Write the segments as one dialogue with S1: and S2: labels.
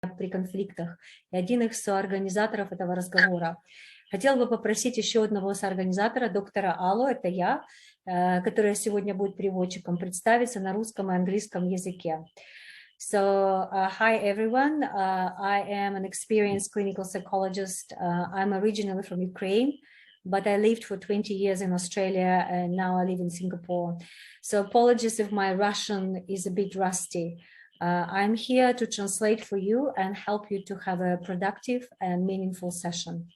S1: при конфликтах, и один из соорганизаторов этого разговора. Хотела бы попросить еще одного соорганизатора, доктора Аллу, это я, которая сегодня будет переводчиком, представиться на русском и английском языке. So, hi everyone, I am an experienced clinical psychologist. I'm originally from Ukraine, but I lived for 20 years in Australia and now I live in Singapore. So apologies if my Russian is a bit rusty. I'm here to translate for you and help you to have a productive and meaningful session.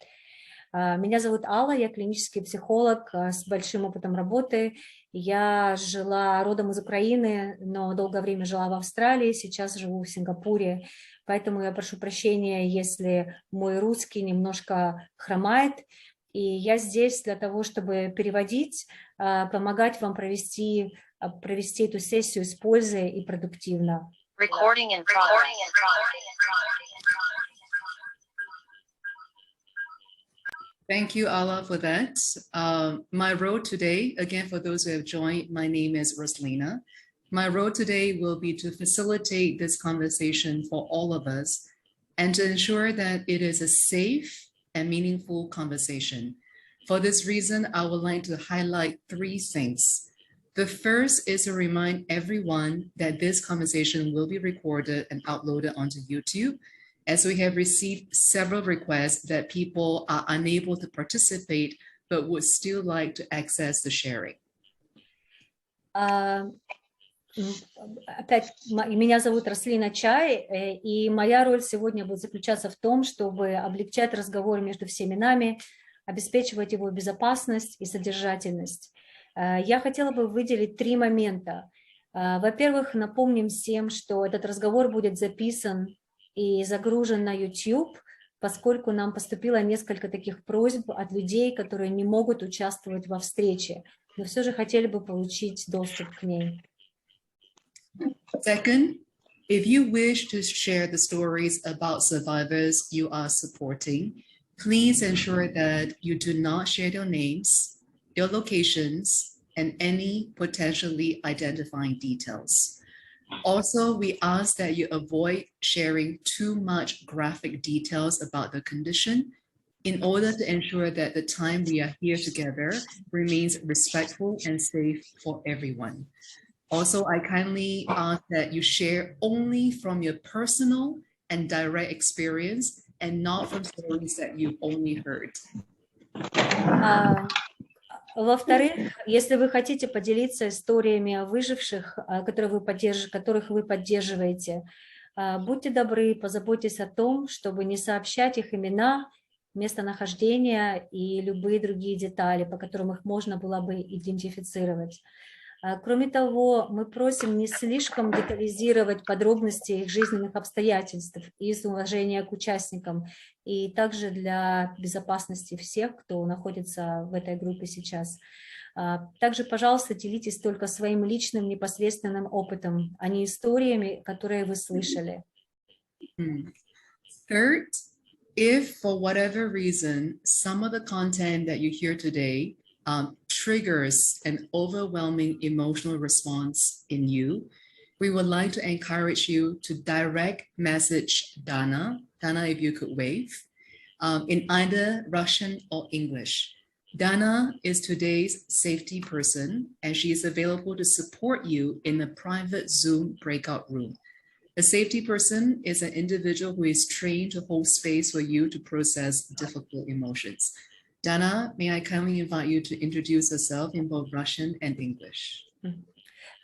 S1: Меня зовут Алла, я клинический психолог с большим опытом работы. Я жила родом из Украины, но долгое время жила в Австралии, сейчас живу в Сингапуре. Поэтому я прошу прощения, если мой русский немножко хромает. И я здесь для того, чтобы переводить, помогать вам провести эту сессию с пользой и продуктивно.
S2: Thank you, Alla, for that. My role today, again, for those who have joined, my name is Roslina. My role today will be to facilitate this conversation for all of us and to ensure that it is a safe and meaningful conversation. For this reason, I would like to highlight 3 things. The first is to remind everyone that this conversation will be recorded and uploaded onto YouTube, as we have received several requests that people are unable to participate but would still like to access the sharing.
S1: Опять, меня зовут Рослина Чай, и моя роль сегодня будет заключаться в том, чтобы облегчать разговор между всеми нами, обеспечивать его безопасность и содержательность. Я хотела бы выделить 3 момента. Во-первых, напомним всем, что этот разговор будет записан и загружен на YouTube, поскольку нам поступило несколько таких просьб от людей, которые не могут участвовать во встрече, но все же хотели бы получить доступ к ней.
S2: Second, if you wish to share the stories about survivors you are supporting, please ensure that you do not share their names, their locations, and any potentially identifying details. Also, we ask that you avoid sharing too much graphic details about the condition in order to ensure that the time we are here together remains respectful and safe for everyone. Also, I kindly ask that you share only from your personal and direct experience and not from stories that you've only heard.
S1: Во-вторых, если вы хотите поделиться историями выживших, которых вы поддерживаете, будьте добры, позаботьтесь о том, чтобы не сообщать их имена, местонахождения и любые другие детали, по которым их можно было бы идентифицировать. Кроме того, мы просим не слишком детализировать подробности их жизненных обстоятельств из уважения к участникам и также для безопасности всех, кто находится в этой группе сейчас. Также, пожалуйста, делитесь только своим личным непосредственным опытом, а не историями, которые вы слышали.
S2: Third, if for whatever reason some of the content that you hear today triggers an overwhelming emotional response in you, we would like to encourage you to direct message Dana, if you could wave, in either Russian or English. Dana is today's safety person, and she is available to support you in a private Zoom breakout room. A safety person is an individual who is trained to hold space for you to process difficult emotions. Dana, may I kindly invite you to introduce yourself in both Russian and English.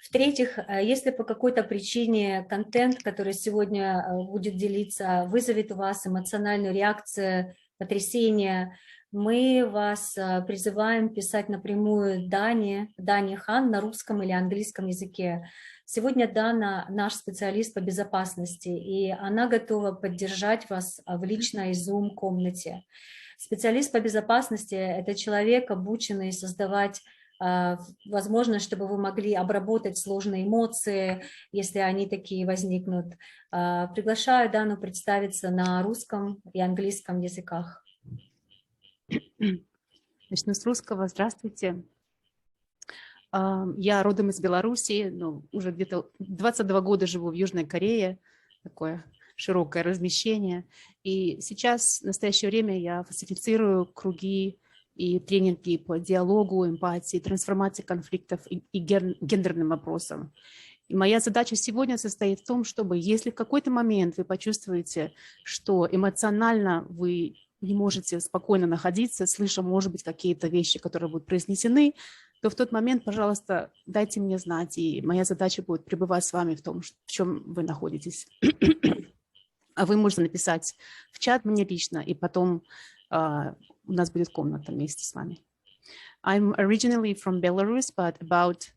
S1: В-третьих, если по какой-то причине контент, который сегодня будет делиться, вызовет у вас эмоциональную реакцию, потрясение, мы вас призываем писать напрямую Дане Хан на русском или английском языке. Сегодня Дана наш специалист по безопасности, и она готова поддержать вас в личной Zoom-комнате. Специалист по безопасности – это человек, обученный создавать возможность, чтобы вы могли обработать сложные эмоции, если они такие возникнут. Приглашаю Дану представиться на русском и английском языках.
S3: Начну с русского. Здравствуйте. Я родом из Белоруссии, но уже где-то 22 года живу в Южной Корее. Такое широкое размещение. И сейчас, в настоящее время, я фасилитирую круги и тренинги по диалогу, эмпатии, трансформации конфликтов и гендерным вопросам. И моя задача сегодня состоит в том, чтобы, если в какой-то момент вы почувствуете, что эмоционально вы не можете спокойно находиться, слыша, может быть, какие-то вещи, которые будут произнесены, то в тот момент, пожалуйста, дайте мне знать, и моя задача будет пребывать с вами в том, в чем вы находитесь. А вы можете написать в чат мне лично, и потом у нас будет комната вместе с вами. I'm originally from Belarus, but about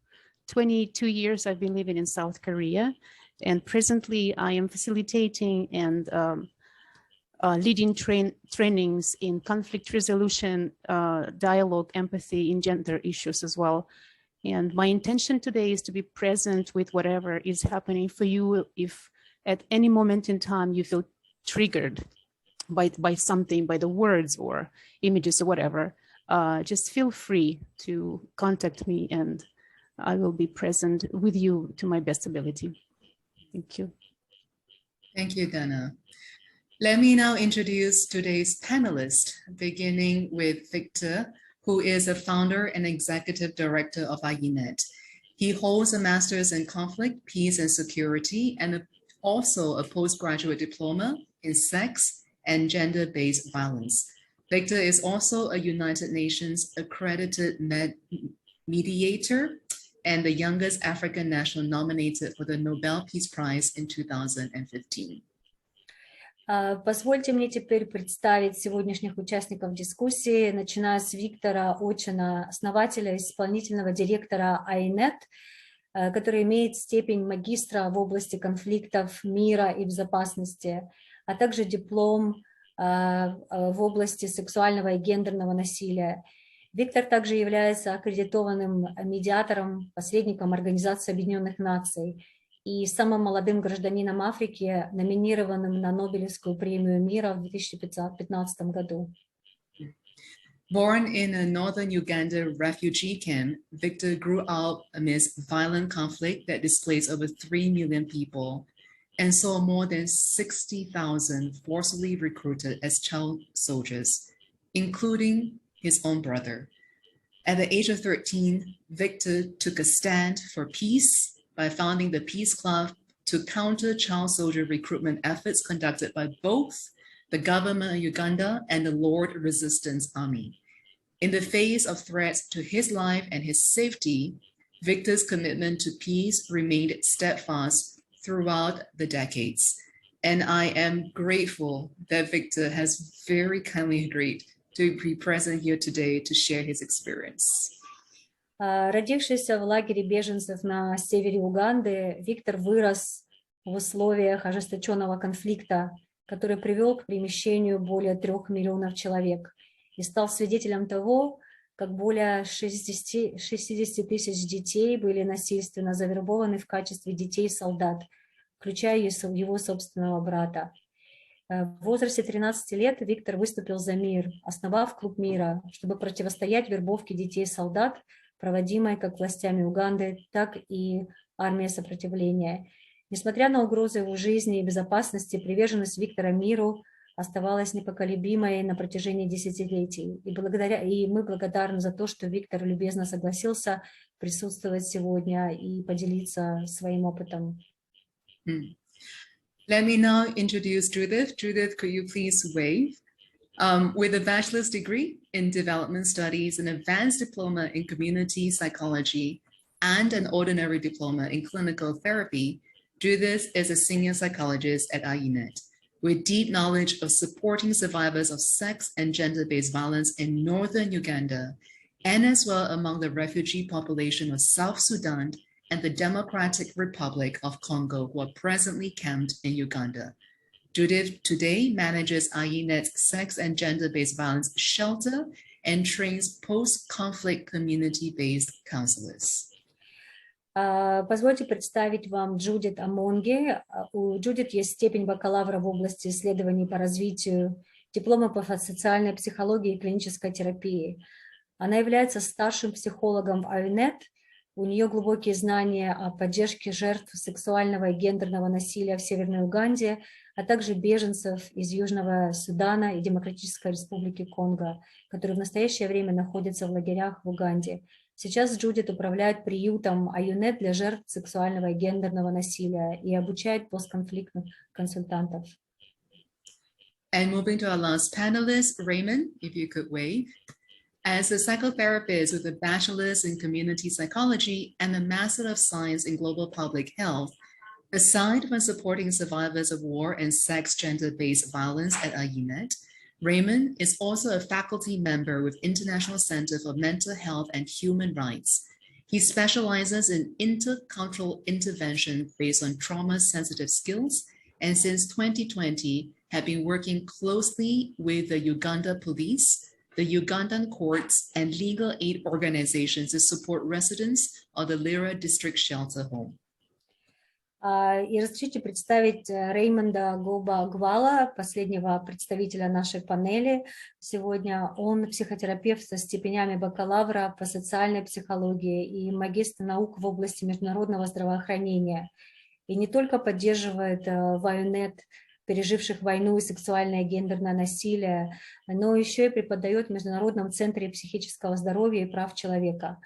S3: 22 years I've been living in South Korea, and presently I am facilitating and leading trainings in conflict resolution, dialogue, empathy, in gender issues as well. And my intention today is to be present with whatever is happening for you. If at any moment in time you feel triggered by something, by the words or images or whatever, just feel free to contact me and I will be present with you to my best ability. Thank you.
S2: Thank you, Dana. Let me now introduce today's panelist, beginning with Victor, who is a founder and executive director of IENET. He holds a master's in conflict, peace, and security, and also a postgraduate diploma in sex and gender-based violence. Victor is also a United Nations accredited mediator and the youngest African national nominated for the Nobel Peace Prize in 2015.
S1: Позвольте мне теперь представить сегодняшних участников дискуссии, начиная с Виктора Очина, основателя и исполнительного директора IENET, который имеет степень магистра в области конфликтов мира и безопасности, а также диплом в области сексуального и гендерного насилия. Виктор также является аккредитованным медиатором, посредником Организации Объединенных Наций и самым молодым гражданином Африки, номинированным на Нобелевскую премию мира в 2015 году.
S2: Born in a northern Uganda refugee camp, Victor grew up amidst violent conflict that displaced over 3 million people and saw more than 60,000 forcibly recruited as child soldiers, including his own brother. At the age of 13, Victor took a stand for peace by founding the Peace Club to counter child soldier recruitment efforts conducted by both the government of Uganda and the Lord Resistance Army. In the face of threats to his life and his safety, Victor's commitment to peace remained steadfast throughout the decades. And I am grateful that Victor has very kindly agreed to be present here today to share his experience.
S1: Родившийся в лагере беженцев на севере Уганды, Виктор вырос в условиях ожесточенного конфликта, который привел к перемещению более 3 миллионов человек и стал свидетелем того, как более 60 тысяч детей были насильственно завербованы в качестве детей-солдат, включая его собственного брата. В возрасте 13 лет Виктор выступил за мир, основав Клуб мира, чтобы противостоять вербовке детей-солдат, проводимой как властями Уганды, так и армией сопротивления. Несмотря на угрозы его жизни и безопасности, приверженность Виктора миру оставалась непоколебимой на протяжении десятилетий. И мы благодарны за то, что Виктор любезно согласился присутствовать сегодня и поделиться своим опытом.
S2: Let me now introduce Judith. Judith, could you please wave? With a bachelor's degree in development studies, an advanced diploma in community psychology, and an ordinary diploma in clinical therapy, Judith is a senior psychologist at IENET with deep knowledge of supporting survivors of sex and gender-based violence in northern Uganda, and as well among the refugee population of South Sudan and the Democratic Republic of Congo, who are presently camped in Uganda. Judith today manages IENET's sex and gender-based violence shelter and trains post-conflict community-based counselors.
S1: Позвольте представить вам Джудит Амонги. У Джудит есть степень бакалавра в области исследований по развитию, диплома по социальной психологии и клинической терапии. Она является старшим психологом в IENET. У нее глубокие знания о поддержке жертв сексуального и гендерного насилия в Северной Уганде, а также беженцев из Южного Судана и Демократической Республики Конго, которые в настоящее время находятся в лагерях в Уганде. Сейчас Джудит управляет приютом «Аюнет» для жертв сексуального и гендерного насилия и обучает постконфликтных консультантов.
S2: And moving to our last panelist, Raymond, if you could wave. As a psychotherapist with a bachelor's in community psychology and a master of science in global public health, aside from supporting survivors of war and sex gender-based violence at IUNET, Raymond is also a faculty member with International Center for Mental Health and Human Rights. He specializes in intercultural intervention based on trauma-sensitive skills, and since 2020 have been working closely with the Uganda police, the Ugandan courts, and legal aid organizations to support residents of the Lira District Shelter Home.
S1: И разрешите представить Реймонда Гвала, последнего представителя нашей панели сегодня. Он психотерапевт со степенями бакалавра по социальной психологии и магистр наук в области международного здравоохранения. И не только поддерживает войне, переживших войну и сексуальное и гендерное насилие, но еще и преподает в Международном центре психического здоровья и прав человека.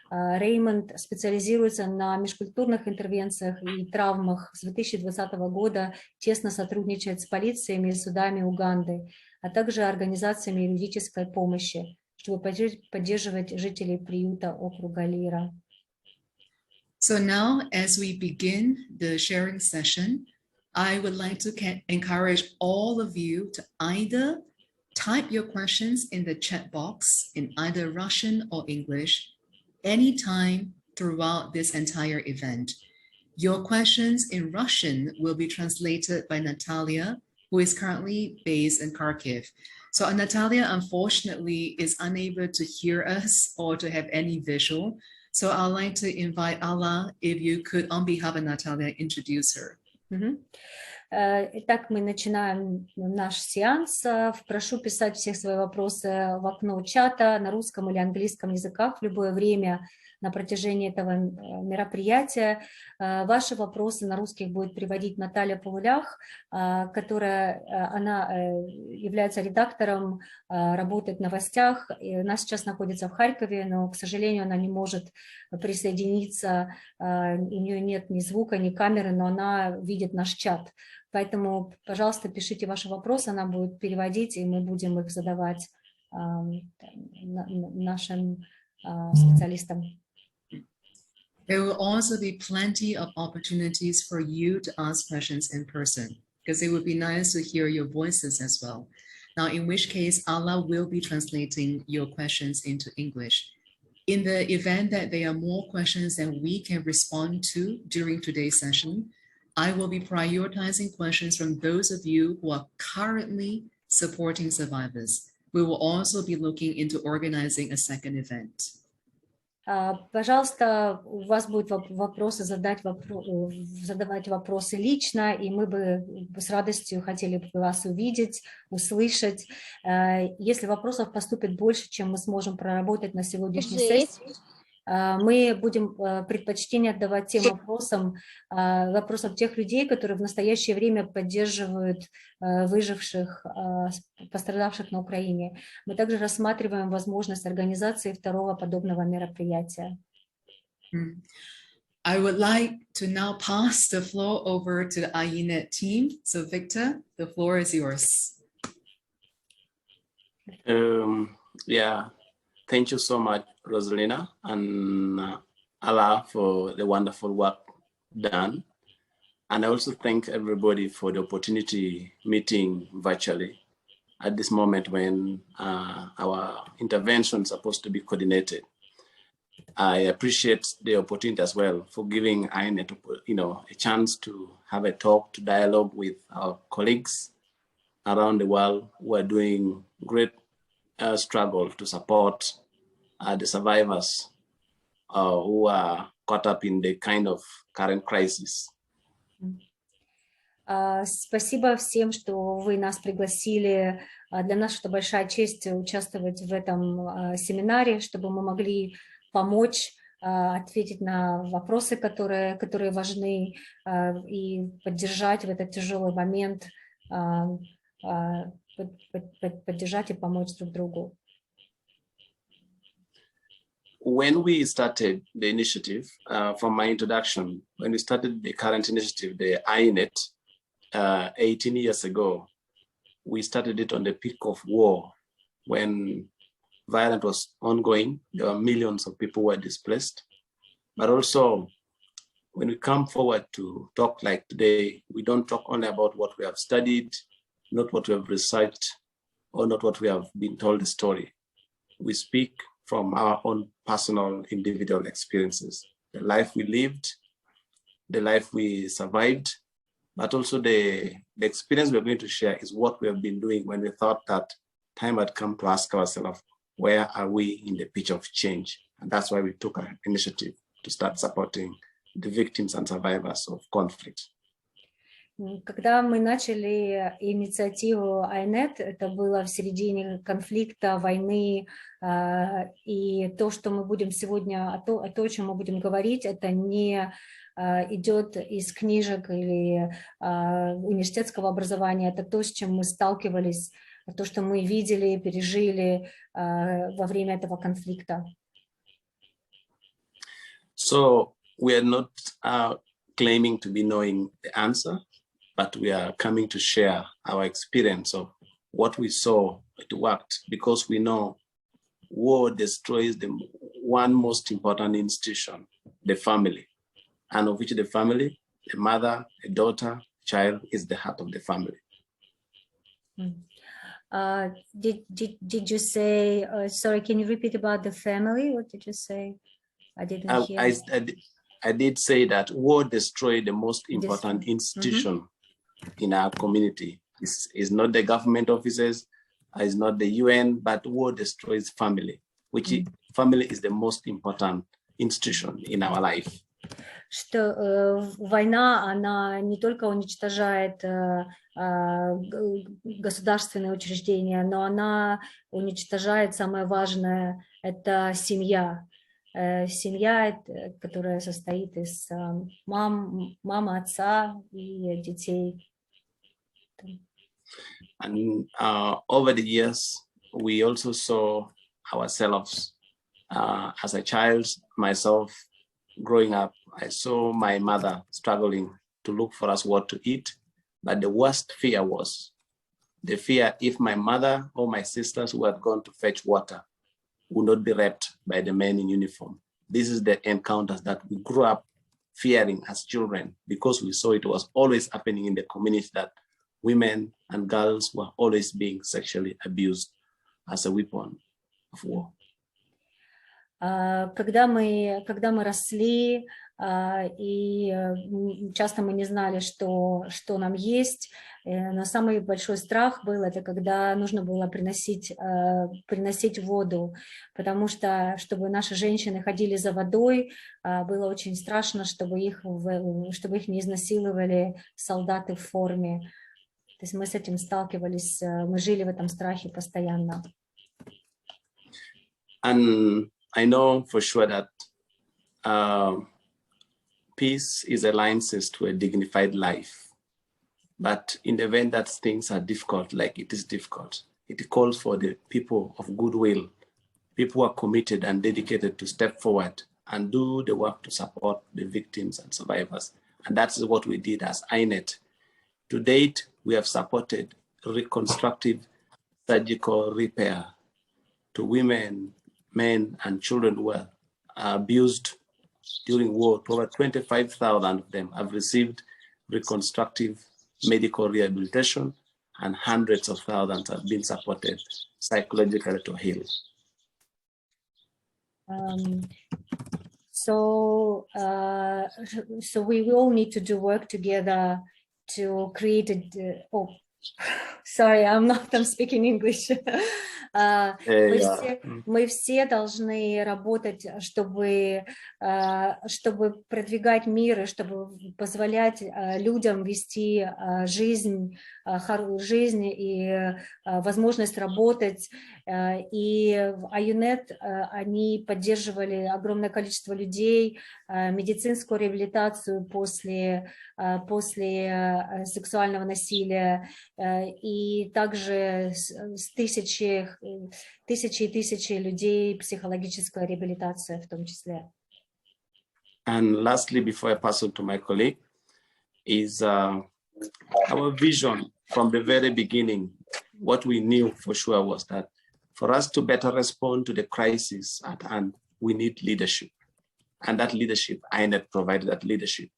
S1: Реймонд специализируется на межкультурных интервенциях и травмах. С 2020 года тесно сотрудничает с полициями и судами Уганды, а также организациями юридической помощи, чтобы поддерживать жителей приюта округа Лира.
S2: So now, as we begin the sharing session, I would like to encourage all of you to either type your questions in the chat box in either Russian or English anytime throughout this entire event. Your questions in Russian will be translated by Natalia, who is currently based in Kharkiv. So Natalia, unfortunately, is unable to hear us or to have any visual. So I'd like to invite Alla, if you could, on behalf of Natalia, introduce her.
S1: Итак, мы начинаем наш сеанс. Прошу писать все свои вопросы в окно чата на русском или английском языках в любое время на протяжении этого мероприятия. Ваши вопросы на русских будет приводить Наталья Павлях, которая она является редактором, работает в новостях. И она сейчас находится в Харькове, но, к сожалению, она не может присоединиться. У нее нет ни звука, ни камеры, но она видит наш чат. Поэтому, пожалуйста, пишите ваши вопросы, она будет переводить, и мы будем их задавать нашим специалистам.
S2: There will also be plenty of opportunities for you to ask questions in person, because it would be nice to hear your voices as well. Now, in which case, Alla will be translating your questions into English. In the event that there are more questions than we can respond to during today's session, I will be prioritizing questions from those of you who are currently supporting survivors. We will also be looking into organizing a second event.
S1: Пожалуйста, у вас будут вопросы, задавать вопросы лично, и мы бы с радостью хотели бы вас увидеть, услышать. Если вопросов поступит больше, чем мы сможем проработать на сегодняшней сессии, мы будем предпочтение отдавать тем вопросам тех людей, которые в настоящее время поддерживают выживших, пострадавших на Украине. Мы также рассматриваем возможность организации второго подобного мероприятия.
S2: I would like to now pass the floor over to the IUNET team. So Victor, the floor is yours.
S4: Thank you so much, Rosalina and Alla, for the wonderful work done. And I also thank everybody for the opportunity meeting virtually at this moment when our intervention is supposed to be coordinated. I appreciate the opportunity as well for giving INET, a chance to have a talk, to dialogue with our colleagues around the world who are doing great struggle to support the survivors who are caught up in the kind of current crisis.
S1: Спасибо всем, что вы нас пригласили. Для нас это большая честь участвовать в этом семинаре, чтобы мы могли помочь ответить на вопросы, которые важны, и поддержать в этот тяжелый момент, поддержать и помочь друг другу.
S4: When we started the initiative, from my introduction, when we started the current initiative, the INET, 18 years ago, we started it on the peak of war, when violence was ongoing. There were millions of people who were displaced. But also, when we come forward to talk like today, we don't talk only about what we have studied, not what we have researched, or not what we have been told the story. We speak from our own personal individual experiences, the life we lived, the life we survived, but also the experience we're going to share is what we have been doing when we thought that time had come to ask ourselves, where are we in the pitch of change? And that's why we took an initiative to start supporting the victims and survivors of conflict.
S1: Когда мы начали инициативу INET, это было в середине конфликта, войны, и то, что мы будем сегодня, то, о чем мы будем говорить, это не идет из книжек или университетского образования, это то, с чем мы сталкивались, то, что мы видели, пережили во время этого конфликта.
S4: So we are not claiming to be knowing the answer, but we are coming to share our experience of what we saw it worked, because we know war destroys the one most important institution, the family, and of which the family, the mother, the daughter, child is the heart of the family.
S1: Did you say, sorry, can you repeat about the family? What did you say? I didn't hear.
S4: I did say that war destroyed the most important institution in our community. It's not the government offices, it's not the UN, but war destroys family, which family is the most important institution in our life.
S1: Что война, она не только уничтожает государственные учреждения, но она уничтожает самое важное, это семья. Семья, которая состоит из мамы, отца и детей.
S4: And over the years, we also saw ourselves as a child, myself growing up, I saw my mother struggling to look for us what to eat. But the worst fear was the fear if my mother or my sisters who had gone to fetch water would not be raped by the men in uniform. This is the encounters that we grew up fearing as children, because we saw it was always happening in the community, that women and girls were always being sexually abused as a weapon of war.
S1: Когда мы росли, и часто мы не знали, что нам есть, но самый большой страх был, это когда нужно было приносить воду, потому что, чтобы наши женщины ходили за водой, было очень страшно, чтобы их не изнасиловали солдаты в форме. То есть мы с этим сталкивались, мы жили в этом страхе постоянно.
S4: And I know for sure that peace is a license to a dignified life. But in the event that things are difficult, like it is difficult, it calls for the people of goodwill, people who are committed and dedicated to step forward and do the work to support the victims and survivors. And that's what we did as INET. To date, we have supported reconstructive surgical repair to women, men, and children who were abused during war. Over 25,000 of them have received reconstructive medical rehabilitation, and hundreds of thousands have been supported psychologically to heal.
S1: So we all need to do work together to create Sorry, I'm speaking English. Мы все должны работать, чтобы продвигать мир, и чтобы позволять людям вести жизнь и возможность работать. И в IUNET они поддерживали огромное количество людей, медицинскую реабилитацию после сексуального насилия, и также тысячи и тысячи людей психологическая реабилитация в том числе.
S4: And lastly, before I pass on to my colleague, is our vision from the very beginning. What we knew for sure was that for us to better respond to the crisis at hand, we need leadership. And that leadership, INET provided that leadership.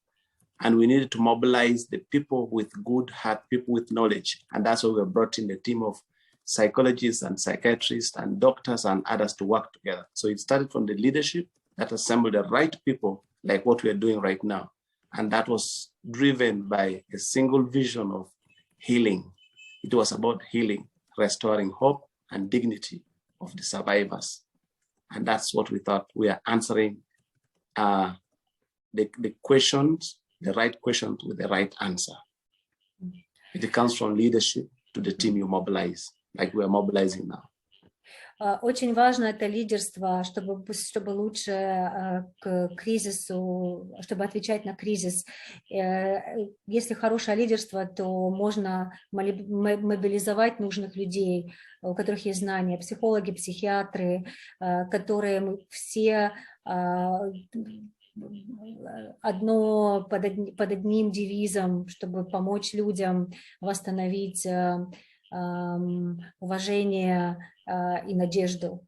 S4: And we needed to mobilize the people with good heart, people with knowledge. And that's why we brought in the team of psychologists and psychiatrists and doctors and others to work together. So it started from the leadership that assembled the right people, like what we are doing right now. And that was driven by a single vision of healing. It was about healing, restoring hope and dignity of the survivors. And that's what we thought. We are answering the questions, the right questions with the right answer. It comes from leadership to the team you mobilize, like we are mobilizing now.
S1: Очень важно это лидерство, чтобы лучше к кризису, чтобы отвечать на кризис. Если хорошее лидерство, то можно мобилизовать нужных людей, у которых есть знания, психологи, психиатры, которые все под одним девизом, чтобы помочь людям восстановить уважение и надежду.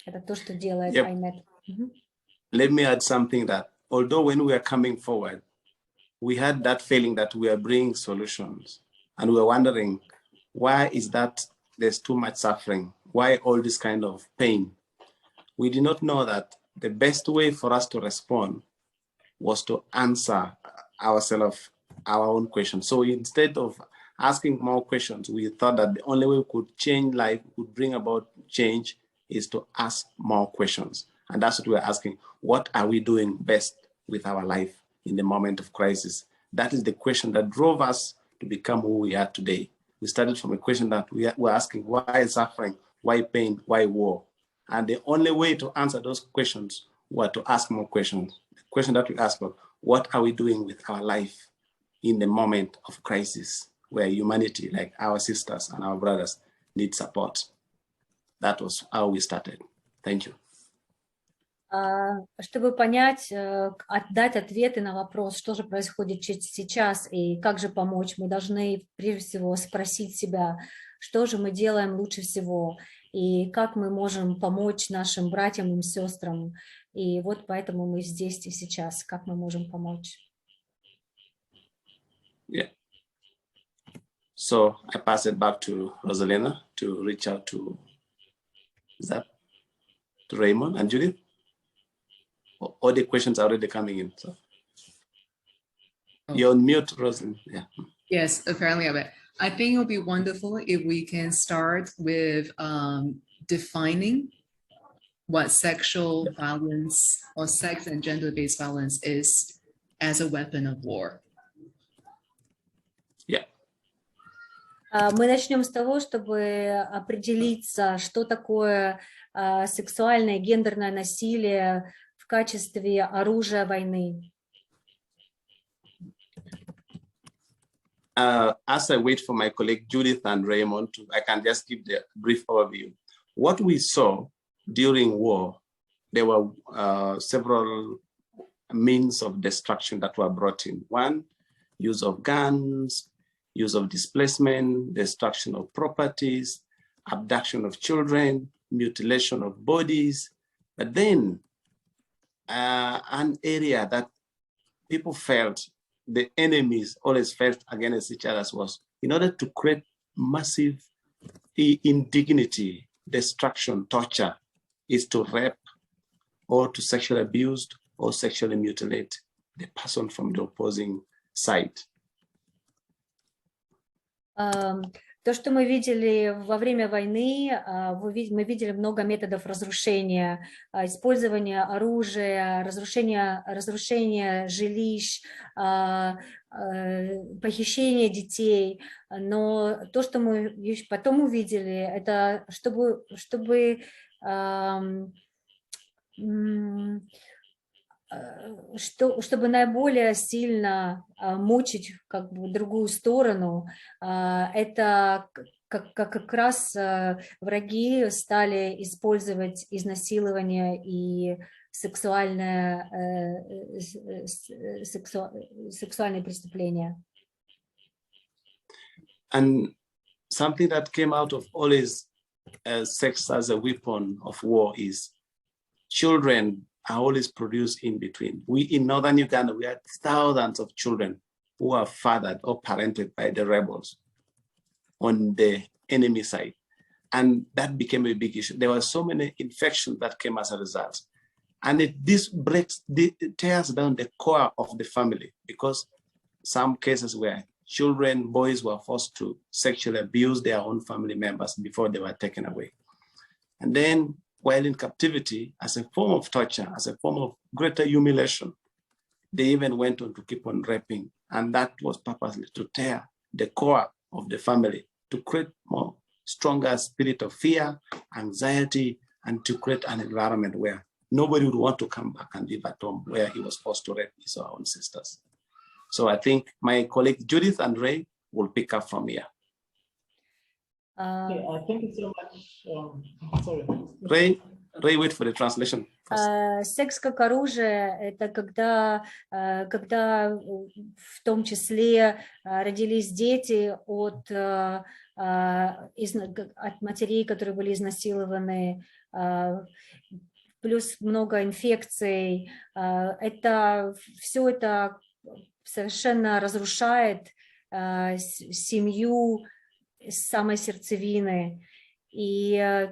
S1: Это то, что делает INET.
S4: Let me add something that although when we are coming forward, we had that feeling that we are bringing solutions, and we were wondering, why is that there's too much suffering? Why all this kind of pain? We did not know that the best way for us to respond was to answer ourselves our own questions. So instead of asking more questions, we thought that the only way we could change life, could bring about change, is to ask more questions. And that's what we're asking. What are we doing best with our life in the moment of crisis? That is the question that drove us to become who we are today. We started from a question that we were asking, why suffering, why pain, why war? And the only way to answer those questions were to ask more questions. The question that we asked was, what are we doing with our life in the moment of crisis, where humanity, like our sisters and our brothers, need support? That was how we started. Thank you.
S1: Чтобы понять, дать ответы на вопрос, что же происходит сейчас и как же помочь, мы должны прежде всего спросить себя, что же мы делаем лучше всего и как мы можем помочь нашим братьям и сестрам. И вот поэтому мы здесь и сейчас, как мы можем помочь.
S4: Yeah. So I pass it back to Rosalina to reach out to Raymond and Judith. All the questions are already coming in. So you're on mute, Rosalina. Yeah.
S2: Yes, apparently of it. I think it would be wonderful if we can start with defining what sexual violence or sex and gender-based violence is as a weapon of war.
S4: Yeah.
S1: Мы начнем с того, чтобы определиться, что такое сексуальное, гендерное насилие в качестве оружия войны.
S4: As I wait for my colleague Judith and Raymond, I can just give the brief overview. What we saw during war, there were several means of destruction that were brought in. One, use of guns, use of displacement, destruction of properties, abduction of children, mutilation of bodies. But then an area that people felt the enemies always felt against each other was in order to create massive indignity, destruction, torture, is to rape or to sexually abuse or sexually mutilate the person from the opposing side.
S1: То, что мы видели во время войны, мы видели много методов разрушения, использования оружия, разрушения жилищ, похищения детей. Но то, что мы потом увидели, это чтобы наиболее сильно мучить как бы другую сторону, это как раз враги стали использовать изнасилование и сексуальные преступления.
S4: And something that came out of always sex as a weapon of war is children are always produced in between. We in northern Uganda, we had thousands of children who are fathered or parented by the rebels on the enemy side. And that became a big issue. There were so many infections that came as a result. And it tears down the core of the family, because some cases where boys were forced to sexually abuse their own family members before they were taken away. And then while in captivity, as a form of torture, as a form of greater humiliation, they even went on to keep on raping. And that was purposely to tear the core of the family, to create more stronger spirit of fear, anxiety, and to create an environment where nobody would want to come back and live at home where he was forced to rape his own sisters. So I think my colleagues Judith and Ray will pick up from here.
S5: Okay, thank you so much. Sorry.
S4: Ray, wait for the translation first.
S1: Секс как оружие – это когда в том числе родились дети от матерей, которые были изнасилованы, плюс много инфекций. Все это совершенно разрушает семью с самой сердцевины. И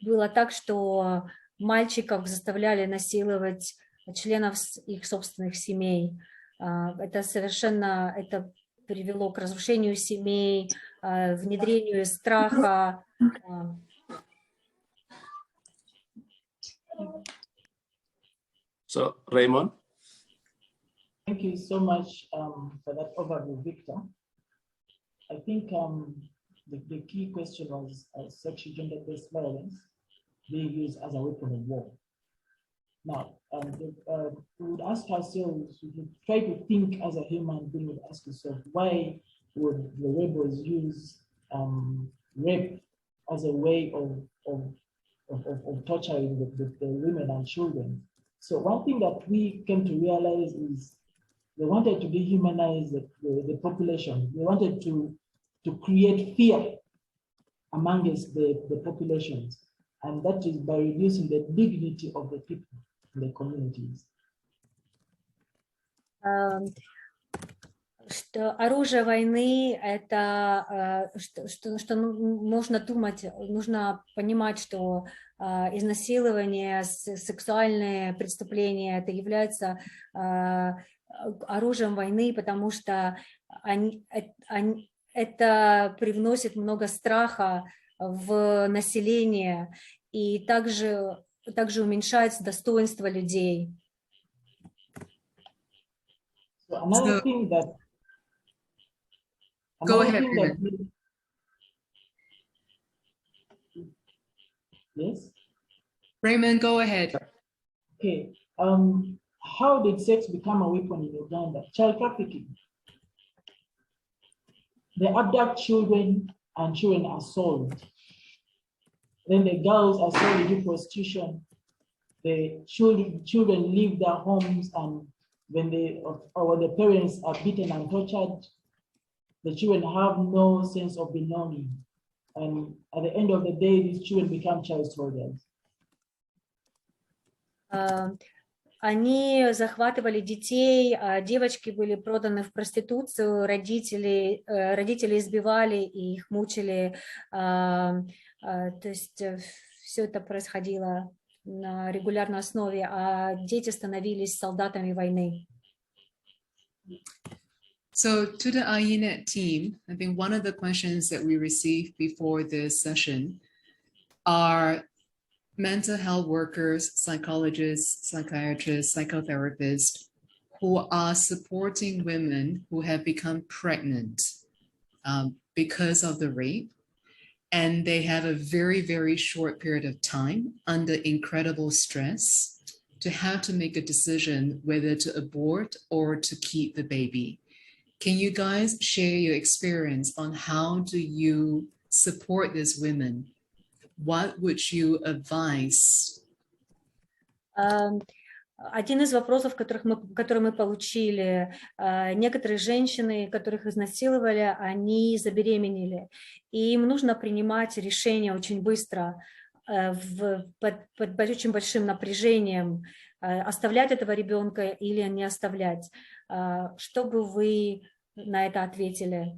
S1: было так, что мальчиков заставляли насиловать членов их собственных семей. Это привело к разрушению семей, внедрению страха.
S4: So, Raymond.
S5: Thank you so much for that overview, Victor. I think the key question was sexual gender-based violence being used as a weapon of war. Now, we would ask ourselves, we would try to think as a human being, would ask yourself, why would the rebels use rape as a way of torturing the women and children? So one thing that we came to realize is they wanted to dehumanize the population. They wanted to create fear amongst the populations. And that is by reducing the dignity of the people in the communities.
S1: Что оружие войны – это что нужно думать, нужно понимать, что изнасилование, сексуальные преступления – это является оружием войны, потому что это привносит много страха в население и также уменьшает достоинство людей.
S5: So another thing that
S2: Go ahead, Raymond.
S5: Yes?
S2: Raymond, go ahead.
S5: Okay. How did sex become a weapon in Uganda? Child trafficking. They abduct children and children are sold. Then the girls are sold into prostitution. The children leave their homes, and when the parents are beaten and tortured, the children have no sense of belonging. And at the end of the day, these children become child soldiers.
S1: Они захватывали детей, девочки были проданы в проституцию, родители избивали и их мучили. То есть все это происходило на регулярной основе, а дети становились солдатами войны.
S2: So to the IENET team, I think one of the questions that we received before this session are mental health workers, psychologists, psychiatrists, psychotherapists who are supporting women who have become pregnant because of the rape. And they have a very, very short period of time under incredible stress to have to make a decision whether to abort or to keep the baby. Can you guys share your experience on how do you support these women? What would you advise?
S1: Один из вопросов, который мы получили, некоторые женщины, которых изнасиловали, они забеременели, и им нужно принимать решение очень быстро, под очень большим напряжением, оставлять этого ребенка или не оставлять. Что бы вы на это ответили?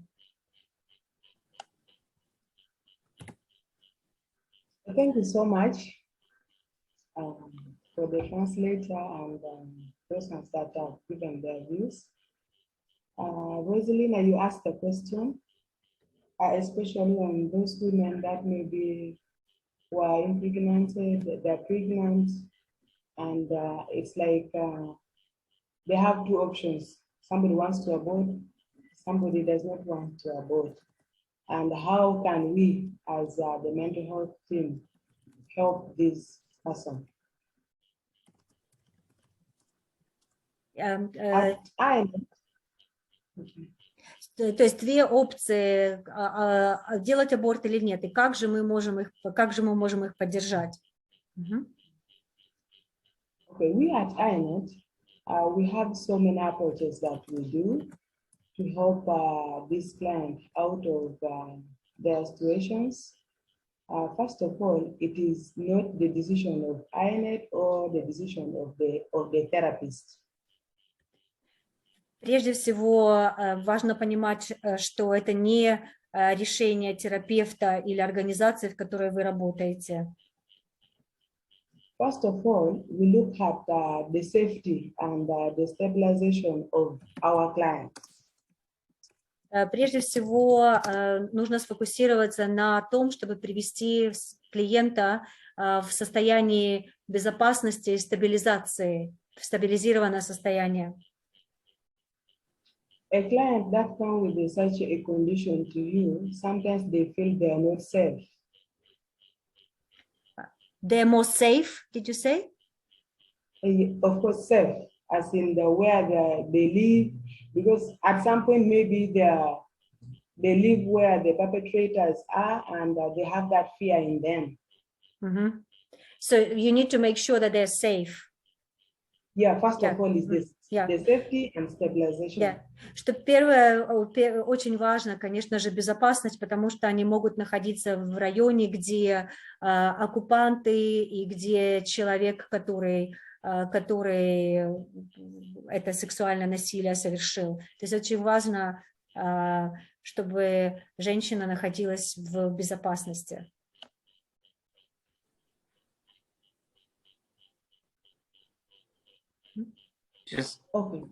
S6: Thank you so much for the translator and persons that have given their views. Rosalina, you asked a question, especially on those women that maybe were impregnated, they're pregnant, and it's like they have two options. Somebody wants to abort, somebody does not want to abort. And how can we, as the mental health team, help this person?
S1: То есть две опции: делать аборт или нет, и как же мы можем их поддержать?
S6: Okay, we at INET, we have so many approaches that we do to help this client out of their situations. First of all, it is not the decision of INET or the decision of the therapist.
S1: Прежде всего, важно понимать, что это не решение терапевта или организации, в которой вы работаете.
S6: First of all, we look at the safety and the stabilization of our clients.
S1: Прежде всего, нужно сфокусироваться на том, чтобы привести клиента в состоянии безопасности и стабилизации, в стабилизированное состояние.
S6: A client that comes with such a condition to you, sometimes they feel they are not safe.
S1: They're more safe, did you say?
S6: Of course, safe, as in where they live, because at some point maybe they live where the perpetrators are, and they have that fear in them.
S1: Mm-hmm. So you need to make sure that they're safe.
S6: Yeah, first of all is this.
S1: Yeah.
S6: The safety and stabilization.
S1: Yeah. Что первое, очень важно, конечно же, безопасность, потому что они могут находиться в районе, где оккупанты и где человек, который это сексуальное насилие совершил. То есть очень важно, чтобы женщина находилась в безопасности.
S4: Yes.
S6: Okay.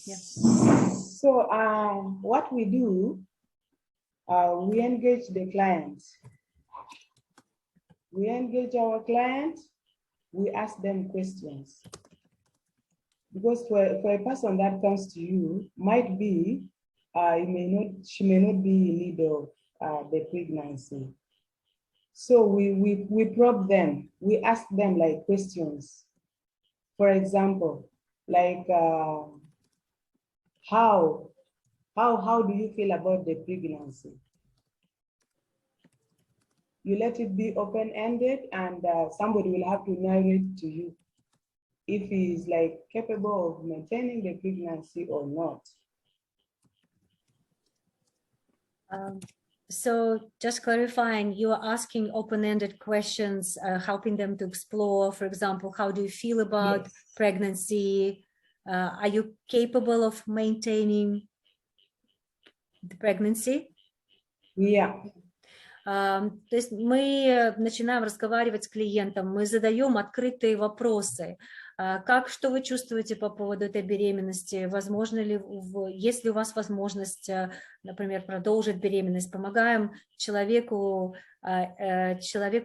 S1: Yeah.
S6: So what we do, we engage the client. We engage our client. We ask them questions. Because for a person that comes to you, might be she may not be in need of the pregnancy. So we probe them. We ask them like questions. For example, like how do you feel about the pregnancy? You let it be open-ended, and somebody will have to narrate to you if he is like capable of maintaining the pregnancy or not.
S1: So just clarifying, you are asking open-ended questions, helping them to explore, for example, how do you feel about pregnancy? Are you capable of maintaining the pregnancy?
S6: Yeah.
S1: То есть мы начинаем разговаривать с клиентом, мы задаем открытые вопросы. Что вы чувствуете по поводу этой беременности? Возможно ли, есть ли у вас возможность, например, продолжить беременность? Помогаем человеку,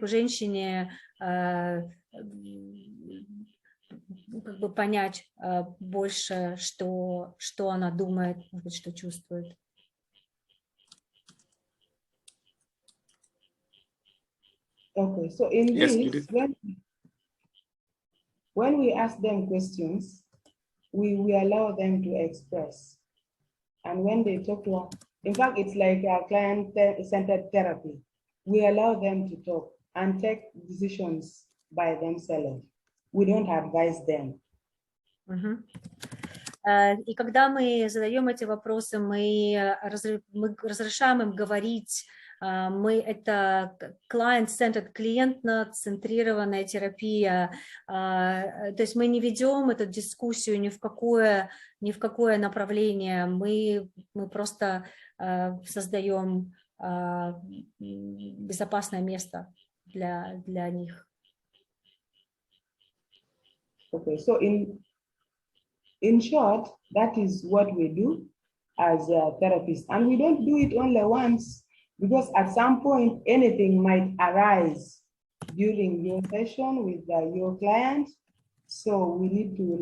S1: женщине как бы понять больше, что она думает, может быть, что чувствует.
S6: Okay, so in
S4: Yes,
S6: this, when we ask them questions, we allow them to express. And when they talk to us, in fact, it's like a client-centered therapy. We allow them to talk and take decisions by themselves. We don't advise them.
S1: И когда мы задаем эти вопросы, мы разрешаем им говорить. Это client-centered, клиентно-центрированная терапия. То есть мы не ведем эту дискуссию ни в какое направление. Мы просто создаем безопасное место для них.
S6: Okay, so in short, that is what we do as a therapist. And we don't do it only once, because at some point, anything might arise during your session with your client. So we need to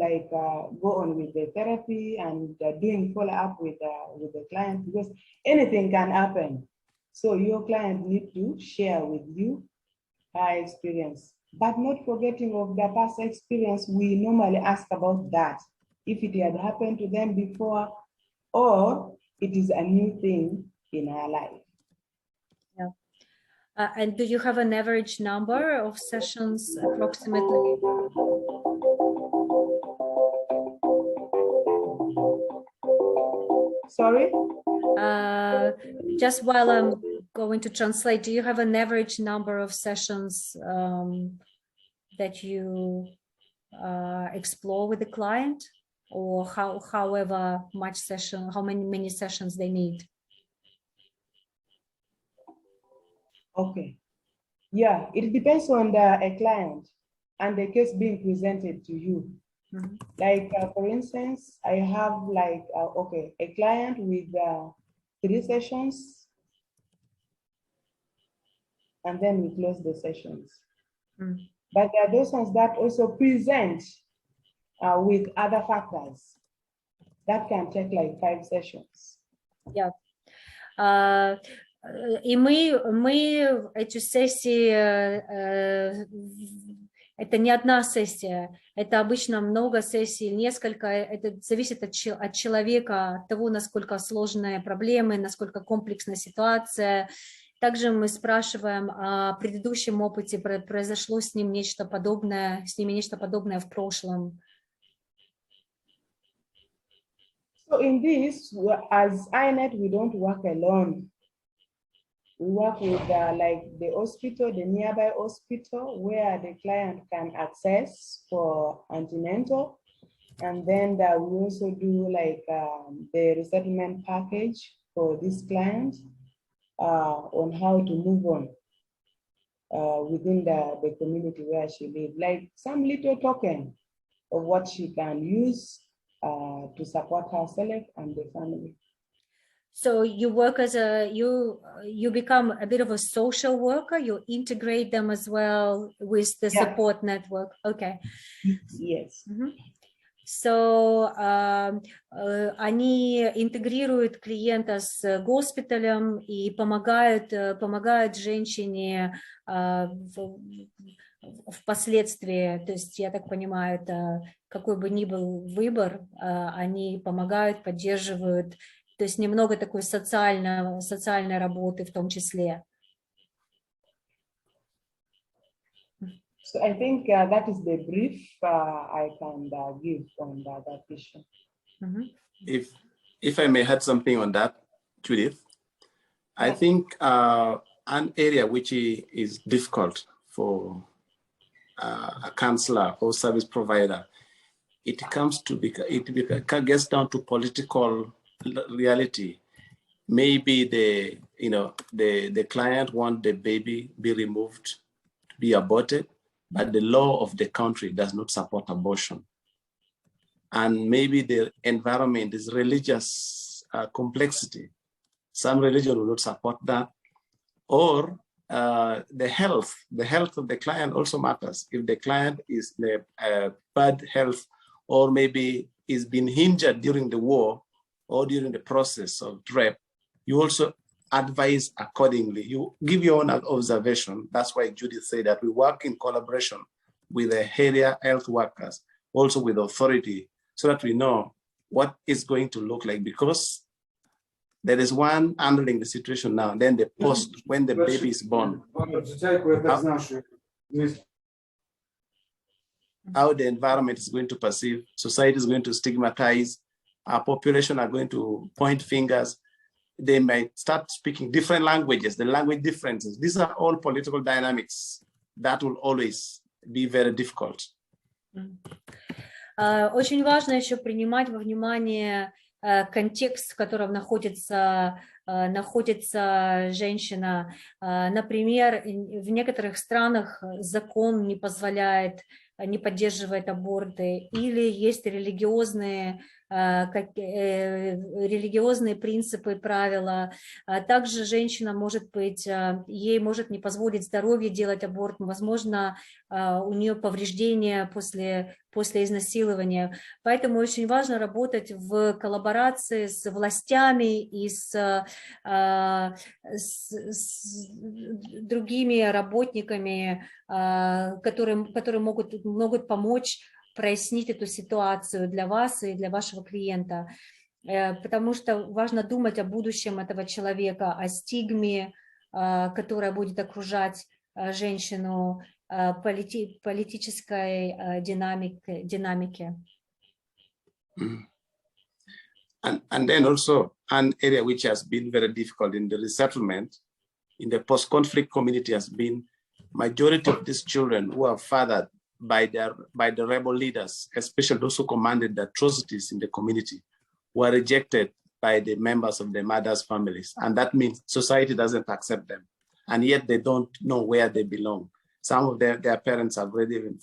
S6: go on with the therapy and doing follow-up with the client, because anything can happen. So your client needs to share with you her experience, but not forgetting of the past experience. We normally ask about that, if it had happened to them before, or it is a new thing in our life.
S1: Yeah. And do you have an average number of sessions approximately?
S6: Sorry?
S1: Just while I'm going to translate, do you have an average number of sessions that you explore with the client, or however much session, how many sessions they need?
S6: Okay. Yeah, it depends on a client and the case being presented to you. Mm-hmm. Like, for instance, I have a client with 3 sessions, and then we close the sessions. Mm. But there are those ones that also present with other factors that can take 5 sessions.
S1: Yeah. И мы эти сессии, это не одна сессия, это обычно много сессий, несколько, это зависит от человека, от того, насколько сложные проблемы, насколько комплексная ситуация. Также мы спрашиваем о предыдущем опыте, произошло с ними нечто подобное в прошлом.
S6: So in this, as INET, we don't work alone. We work with the hospital, the nearby hospital, where the client can access for antenatal. And then we also do the resettlement package for this client on how to move on within the community where she lives. Like some little token of what she can use to support herself and the family.
S1: So you work as you become a bit of a social worker, you integrate them as well with the support network. Okay.
S6: Yes.
S1: Mm-hmm. So они интегрируют клиента с госпиталем и помогают женщине впоследствии, то есть, я так понимаю, это какой бы ни был выбор, они помогают, поддерживают, то есть немного такой социальной работы в том числе.
S6: So I think that is the brief I can give on that issue.
S1: Mm-hmm.
S4: If I may add something on that, Judith, I think an area which is difficult for a counselor or service provider, it gets down to political reality. Maybe the client wants the baby be removed, to be aborted, but the law of the country does not support abortion. And maybe the environment is religious complexity. Some religion will not support that. Or the health of the client also matters. If the client is in a bad health, or maybe is being injured during the war or during the process of rape, you also advise accordingly. You give your own observation. That's why Judith said that we work in collaboration with the area health workers, also with authority, so that we know what it's going to look like, because there is one handling the situation now, then the post when the baby is born. How the environment is going to perceive, society is going to stigmatize, our population are going to point fingers. They might start speaking different languages, the language differences. These are all political dynamics that will always be very difficult.
S1: Очень важно еще принимать во внимание контекст, в котором находится женщина. Например, в некоторых странах закон не позволяет, не поддерживает аборты, или есть религиозные принципы, правила. Также женщина может быть, ей может не позволить здоровье делать аборт, возможно, у нее повреждения после изнасилования. Поэтому очень важно работать в коллаборации с властями и с другими работниками, которые могут помочь прояснить эту ситуацию для вас и для вашего клиента, потому что важно думать о будущем этого человека, о стигме, которая будет окружать женщину, политической динамике.
S4: And then also an area which has been very difficult in the resettlement, in the post-conflict community, has been majority of these children who are fathered by the rebel leaders, especially those who commanded the atrocities in the community, were rejected by the members of the mothers' families. And that means society doesn't accept them. And yet they don't know where they belong. Some of their parents have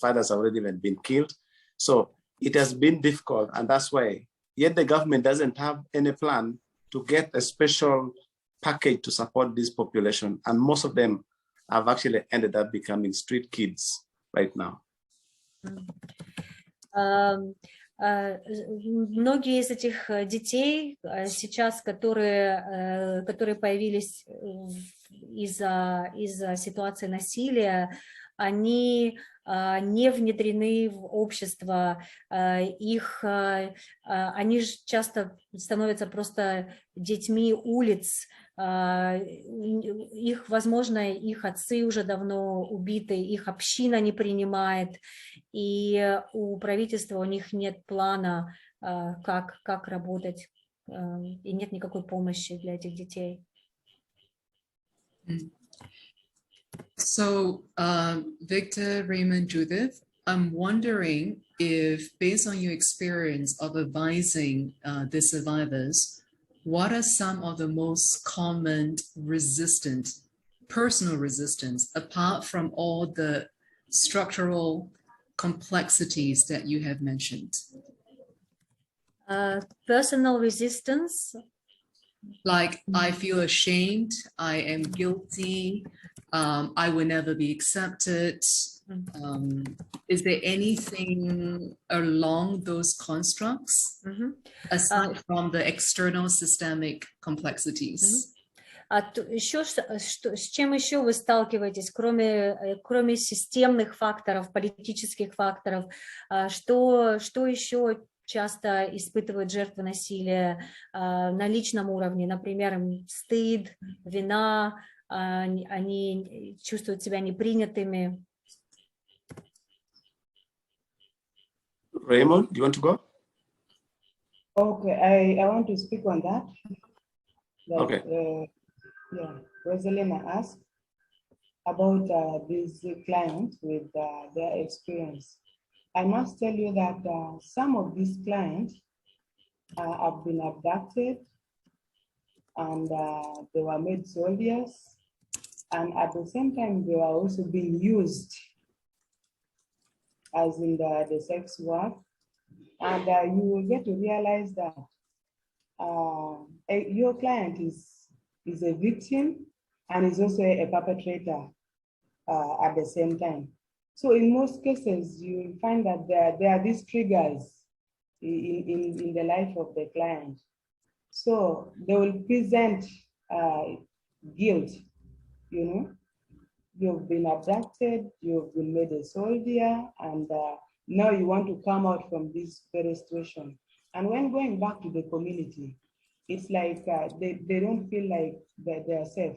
S4: fathers have already been killed. So it has been difficult, and that's why, yet the government doesn't have any plan to get a special package to support this population. And most of them have actually ended up becoming street kids right now.
S1: Многие из этих детей сейчас, которые появились из-за ситуации насилия, они не внедрены в общество, они часто становятся просто детьми улиц, возможно, их отцы уже давно убиты, их община не принимает, и у правительства у них нет плана, как работать, и нет никакой помощи для этих детей.
S2: So, Victor, Raymond, Judith, I'm wondering if, based on your experience of advising the survivors, what are some of the most common personal resistance, apart from all the structural complexities that you have mentioned?
S1: Personal resistance?
S2: Like, I feel ashamed, I am guilty, I will never be accepted. Is there anything along those constructs, aside from the external systemic complexities?
S1: С чем еще вы сталкиваетесь, кроме системных факторов, политических факторов? Что еще часто испытывают жертвы насилия на личном уровне? Например, стыд, вина, они чувствуют себя непринятыми.
S4: Raymond, do you want to go?
S6: Okay, I want to speak on that.
S4: Okay.
S6: Rosalina asked about this client with their experience. I must tell you that some of these clients have been abducted, and they were made soldiers, and at the same time they were also being used as in the sex work, and you will get to realize that your client is a victim and is also a perpetrator at the same time. So in most cases, you will find that there are these triggers in the life of the client. So they will present guilt, you know. You've been abducted, you've been made a soldier, and now you want to come out from this very situation. And when going back to the community, it's like they don't feel like that they're safe.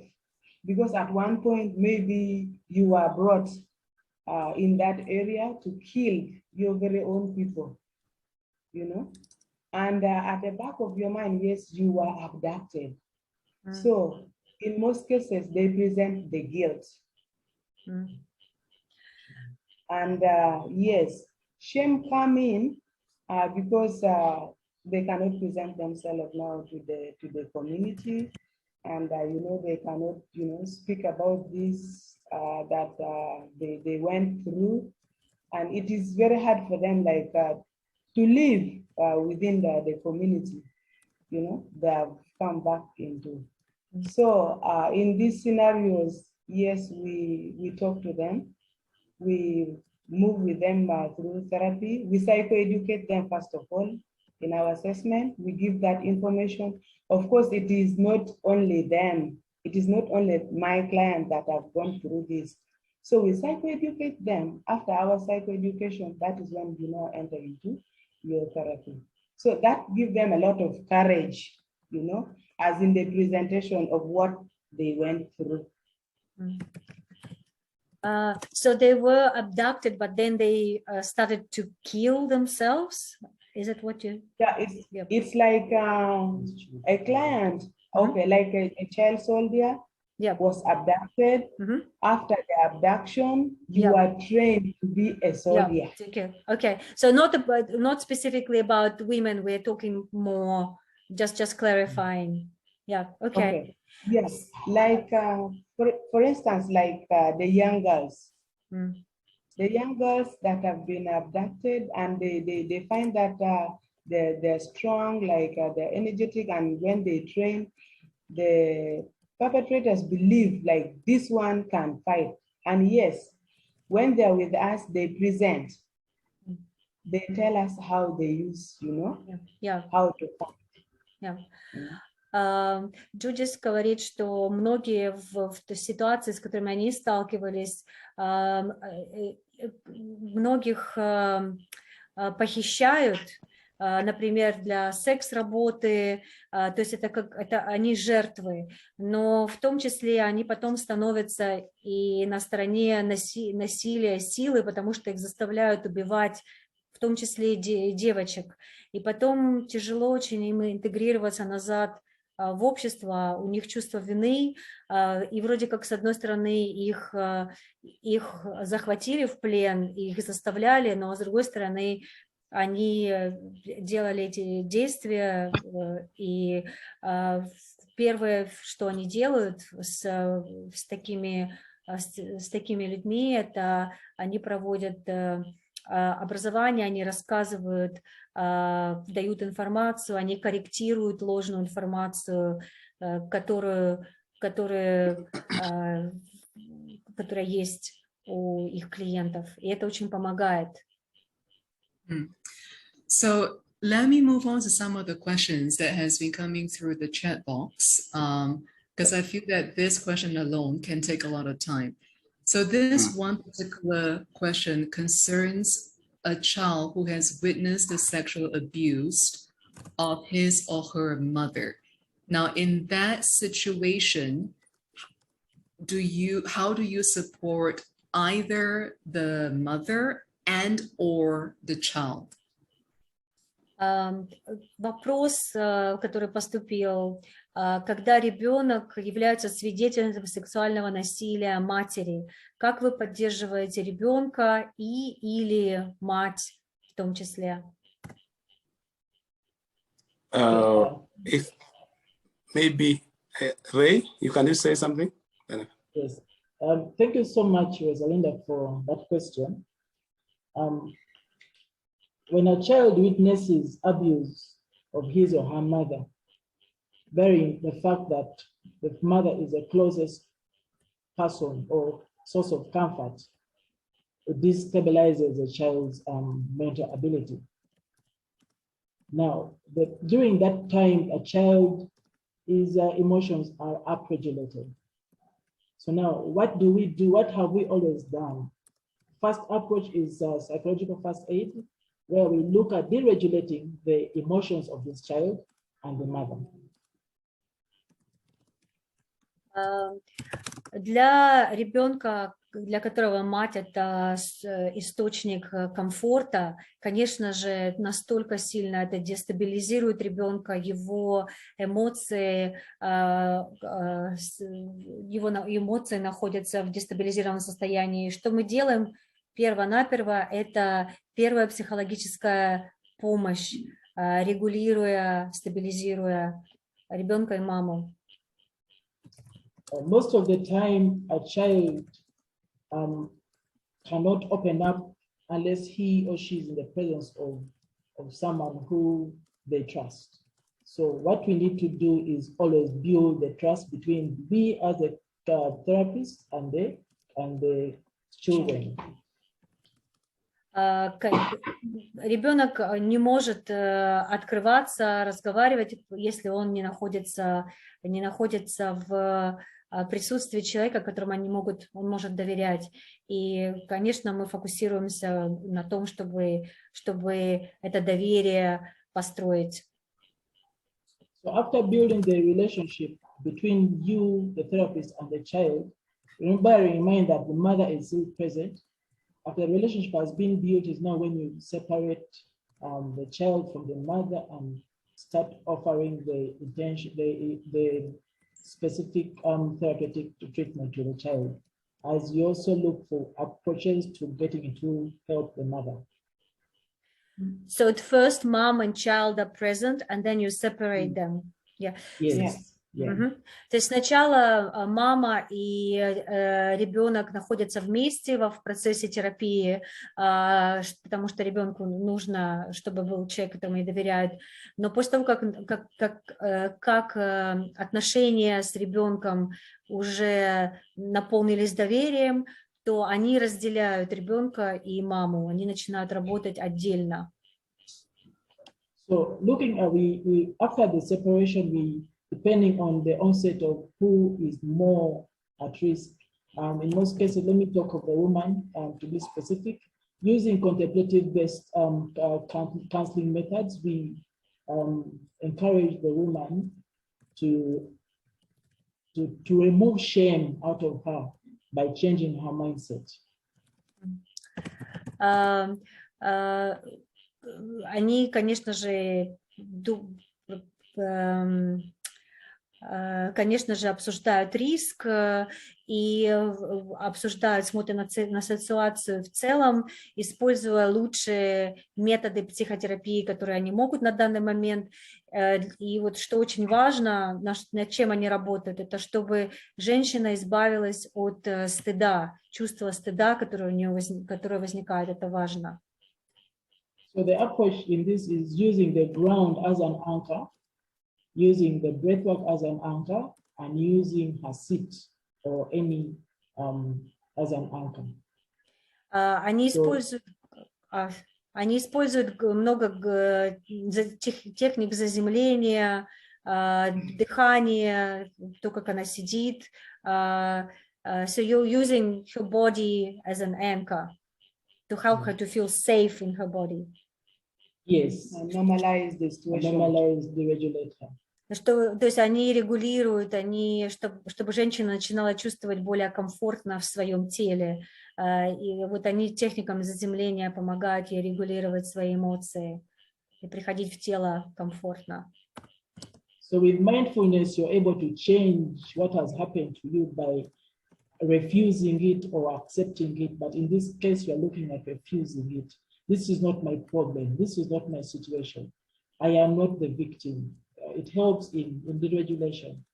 S6: Because at one point, maybe you were brought in that area to kill your very own people, you know? And at the back of your mind, yes, you were abducted. So in most cases, they present the guilt. And yes, shame come in because they cannot present themselves now to the community, and you know, they cannot, you know, speak about this that they went through, and it is very hard for them, like to live within the community, you know, they have come back into. So in these scenarios, yes, we talk to them, we move with them through therapy, we psychoeducate them first of all in our assessment, we give that information. Of course, it is not only them, it is not only my client that have gone through this. So we psychoeducate them. After our psychoeducation, that is when you now enter into your therapy. So that gives them a lot of courage, you know, as in the presentation of what they went through.
S1: So they were abducted, but then they started to kill themselves. Is that what you?
S6: Yeah, it's like a client, okay, like a child soldier was abducted. After the abduction, you are trained to be a soldier.
S1: Okay. So not specifically about women. We're talking more, just clarifying. Yeah. Okay.
S6: Yes, like for instance, like the young girls. The young girls that have been abducted, and they find that they're strong, like they're energetic, and when they train, the perpetrators believe like this one can fight. And yes, when they're with us, they present. They tell us how they use, you know, how to fight.
S1: Джудис говорит, что многие в ситуации, с которыми они сталкивались, многих похищают, например, для секс-работы, то есть это они жертвы, но в том числе они потом становятся и на стороне насилия, силы, потому что их заставляют убивать, в том числе и девочек. И потом тяжело очень им интегрироваться назад в общество, у них чувство вины, и вроде как с одной стороны их захватили в плен, их заставляли, но с другой стороны они делали эти действия, и первое, что они делают с такими людьми, это они проводят образование, они рассказывают, дают информацию, они корректируют ложную информацию, которая есть у их клиентов, и это очень помогает.
S2: So let me move on to some of the questions that has been coming through the chat box, because I feel that this question alone can take a lot of time. So this one particular question concerns a child who has witnessed the sexual abuse of his or her mother. Now, in that situation, how do you support either the mother and or the child?
S1: Вопрос, который поступил, когда ребенок является свидетелем сексуального насилия матери, как вы поддерживаете ребенка или мать в том числе?
S4: If maybe Ray, you can say something?
S5: Yes. Thank you so much, Rosalinda, for that question. When a child witnesses abuse of his or her mother, bearing the fact that the mother is the closest person or source of comfort, it destabilizes the child's mental ability. Now, during that time, a child, his emotions are upregulated. So now, what do we do? What have we always done? First approach is psychological first aid, where we look at deregulating the emotions of this child and the mother.
S1: Для ребенка, для которого мать – это источник комфорта, конечно же, настолько сильно это дестабилизирует ребенка, его эмоции находятся в дестабилизированном состоянии. Что мы делаем? Перво-наперво – это первая психологическая помощь, регулируя, стабилизируя ребенка и маму.
S5: Most of the time, a child cannot open up unless he or she is in the presence of someone who they trust. So what we need to do is always build the trust between we as a therapist and the children.
S1: Ребенок не может открываться, разговаривать, если он не находится в присутствии человека, которому он может доверять. И, конечно, мы фокусируемся на том, чтобы это доверие построить.
S5: So after building the relationship between you, the therapist, and the child, bearing in mind that the mother is still present. After the relationship has been built, is now when you separate the child from the mother and start offering the specific therapeutic treatment to the child, as you also look for approaches to getting it to help the mother.
S1: So at first, mom and child are present, and then you separate them. Yeah.
S5: Yes. Yeah.
S1: То есть сначала мама и ребенок находятся вместе в процессе терапии, потому что ребенку нужно, чтобы был человек, которому они доверяют. Но после того, как отношения с ребенком уже наполнились доверием, то они разделяют ребенка и маму, они начинают работать отдельно.
S5: So looking at after the separation, depending on the onset of who is more at risk. In most cases, let me talk of the woman to be specific. Using contemplative-based counseling methods, we encourage the woman to remove shame out of her by changing her mindset.
S1: Они, конечно же, обсуждают риск и обсуждают, смотрят на ситуацию в целом, используя лучшие методы психотерапии, которые они могут на данный момент. И вот что очень важно, над чем они работают, это чтобы женщина избавилась от стыда, чувства стыда, которое возникает, это важно.
S5: So the approach in this is using the ground as an anchor, using the breathwork as an anchor, and using her seat or any as an anchor.
S1: Они используют много техник заземления, дыхания, то, как она сидит. So you're using her body as an anchor to help her to feel safe in her body.
S5: Yes.
S6: Normalize the situation.
S5: Normalize the regulator.
S1: То есть они регулируют, чтобы женщина начинала чувствовать более комфортно в своем теле. И вот они техниками заземления помогают ей регулировать свои эмоции и приходить в тело комфортно.
S5: So with mindfulness, you're able to change what has happened to you by refusing it or accepting it. But in this case, you're looking at refusing it. This is not my problem. This is not my situation. I am not the victim. It helps in the regulation.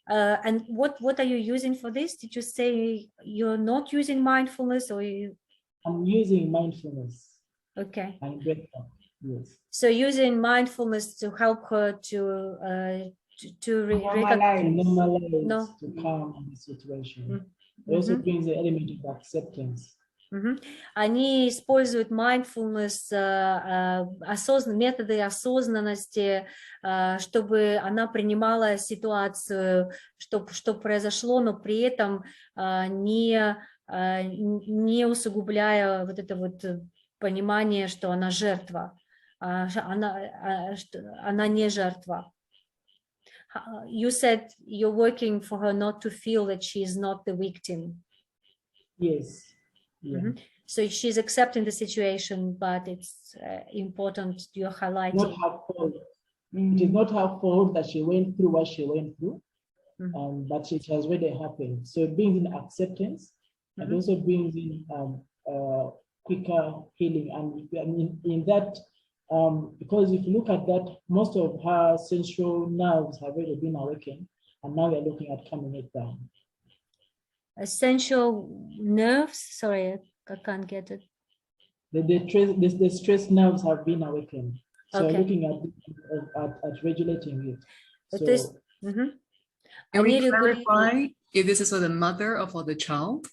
S1: And what are you using for this? Did you say you're not using mindfulness, or you?
S5: I'm using mindfulness
S1: Okay.
S5: and breathwork. Yes.
S1: So using mindfulness to help her to
S6: Normalize.
S5: Normalize,
S1: No.
S5: to calm the situation.
S1: Mm.
S5: It also brings the element of acceptance.
S1: Они используют mindfulness, методы осознанности, чтобы она принимала ситуацию, что произошло, но при этом не усугубляя вот это вот понимание, что она жертва, она не жертва. You said you're working for her not to feel that she is not the victim.
S5: Yes. Yeah.
S1: So she's accepting the situation, but it's important you're highlighting.
S5: Not her fault. It is not her fault that she went through what she went through, but it has already happened. So it brings in acceptance and also brings in quicker healing. And in that, because if you look at that, most of her sensual nerves have already been awakened, and now we're looking at calming it down.
S1: Essential nerves, sorry, I can't get it.
S5: The stress nerves have been awakened. So
S1: Okay.
S5: looking at regulating it. So,
S2: Can we clarify if this is for the mother or for the child?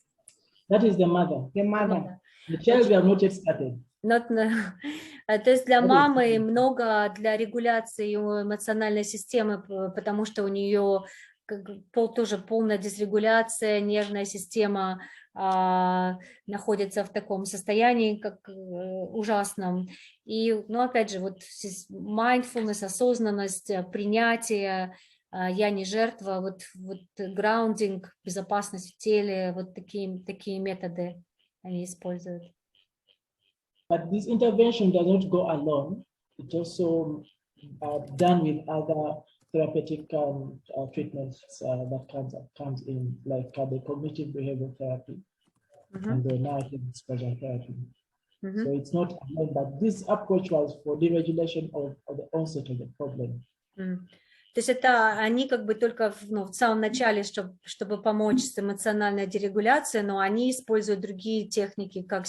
S5: that is the mother.
S6: The mother.
S5: The child, we have not yet started.
S1: То есть для мамы много для регуляции ее эмоциональной системы, потому что у нее тоже полная дисрегуляция, нервная система находится в таком состоянии, как ужасном. И, опять же, вот mindfulness, осознанность, принятие, я не жертва, вот grounding, безопасность в теле, вот такие методы они используют.
S5: But this intervention does not go alone. It's also done with other therapeutic treatments that comes in, like the cognitive behavioral therapy and the narrative exposure therapy. So it's not alone, but this approach was for deregulation of the onset of the problem.
S1: То есть это они как бы только в самом начале, чтобы помочь с эмоциональной дерегуляцией, но они используют другие техники, как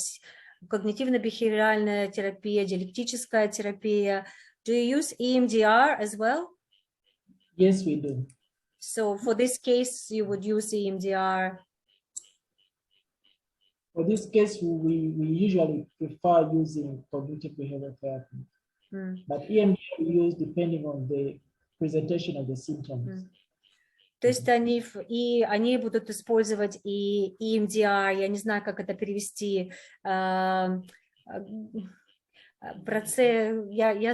S1: когнитивно-бихевиоральная терапия, диалектическая терапия. Do you use EMDR as well?
S5: Yes, we do.
S1: So for this case, you would use EMDR.
S5: For this case, we usually prefer using cognitive behavioral therapy. But EMDR we use depending on the presentation of the symptoms.
S1: То есть они будут использовать и EMDR, я не знаю, как это перевести, я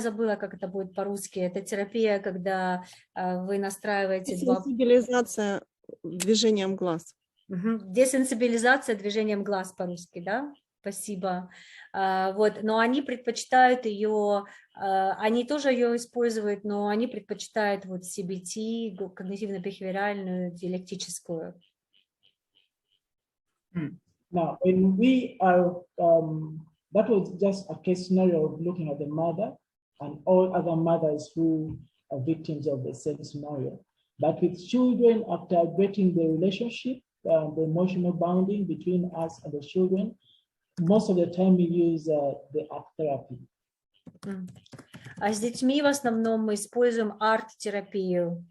S1: забыла, как это будет по-русски. Это терапия, когда вы настраиваете...
S7: Десенсибилизация движением глаз.
S1: Десенсибилизация движением глаз по-русски, да? Спасибо. Вот, но они предпочитают ее, они тоже ее используют, но они предпочитают вот CBT, когнитивно-бихевиоральную, диалектическую.
S5: Now, when we are, that was just a case scenario of looking at the mother and all other mothers who are victims of the same scenario. But with children, after breaking the relationship, the emotional bonding between us and the children, most of the time we use the art therapy.
S1: А с детьми в основном мы используем арт-терапию.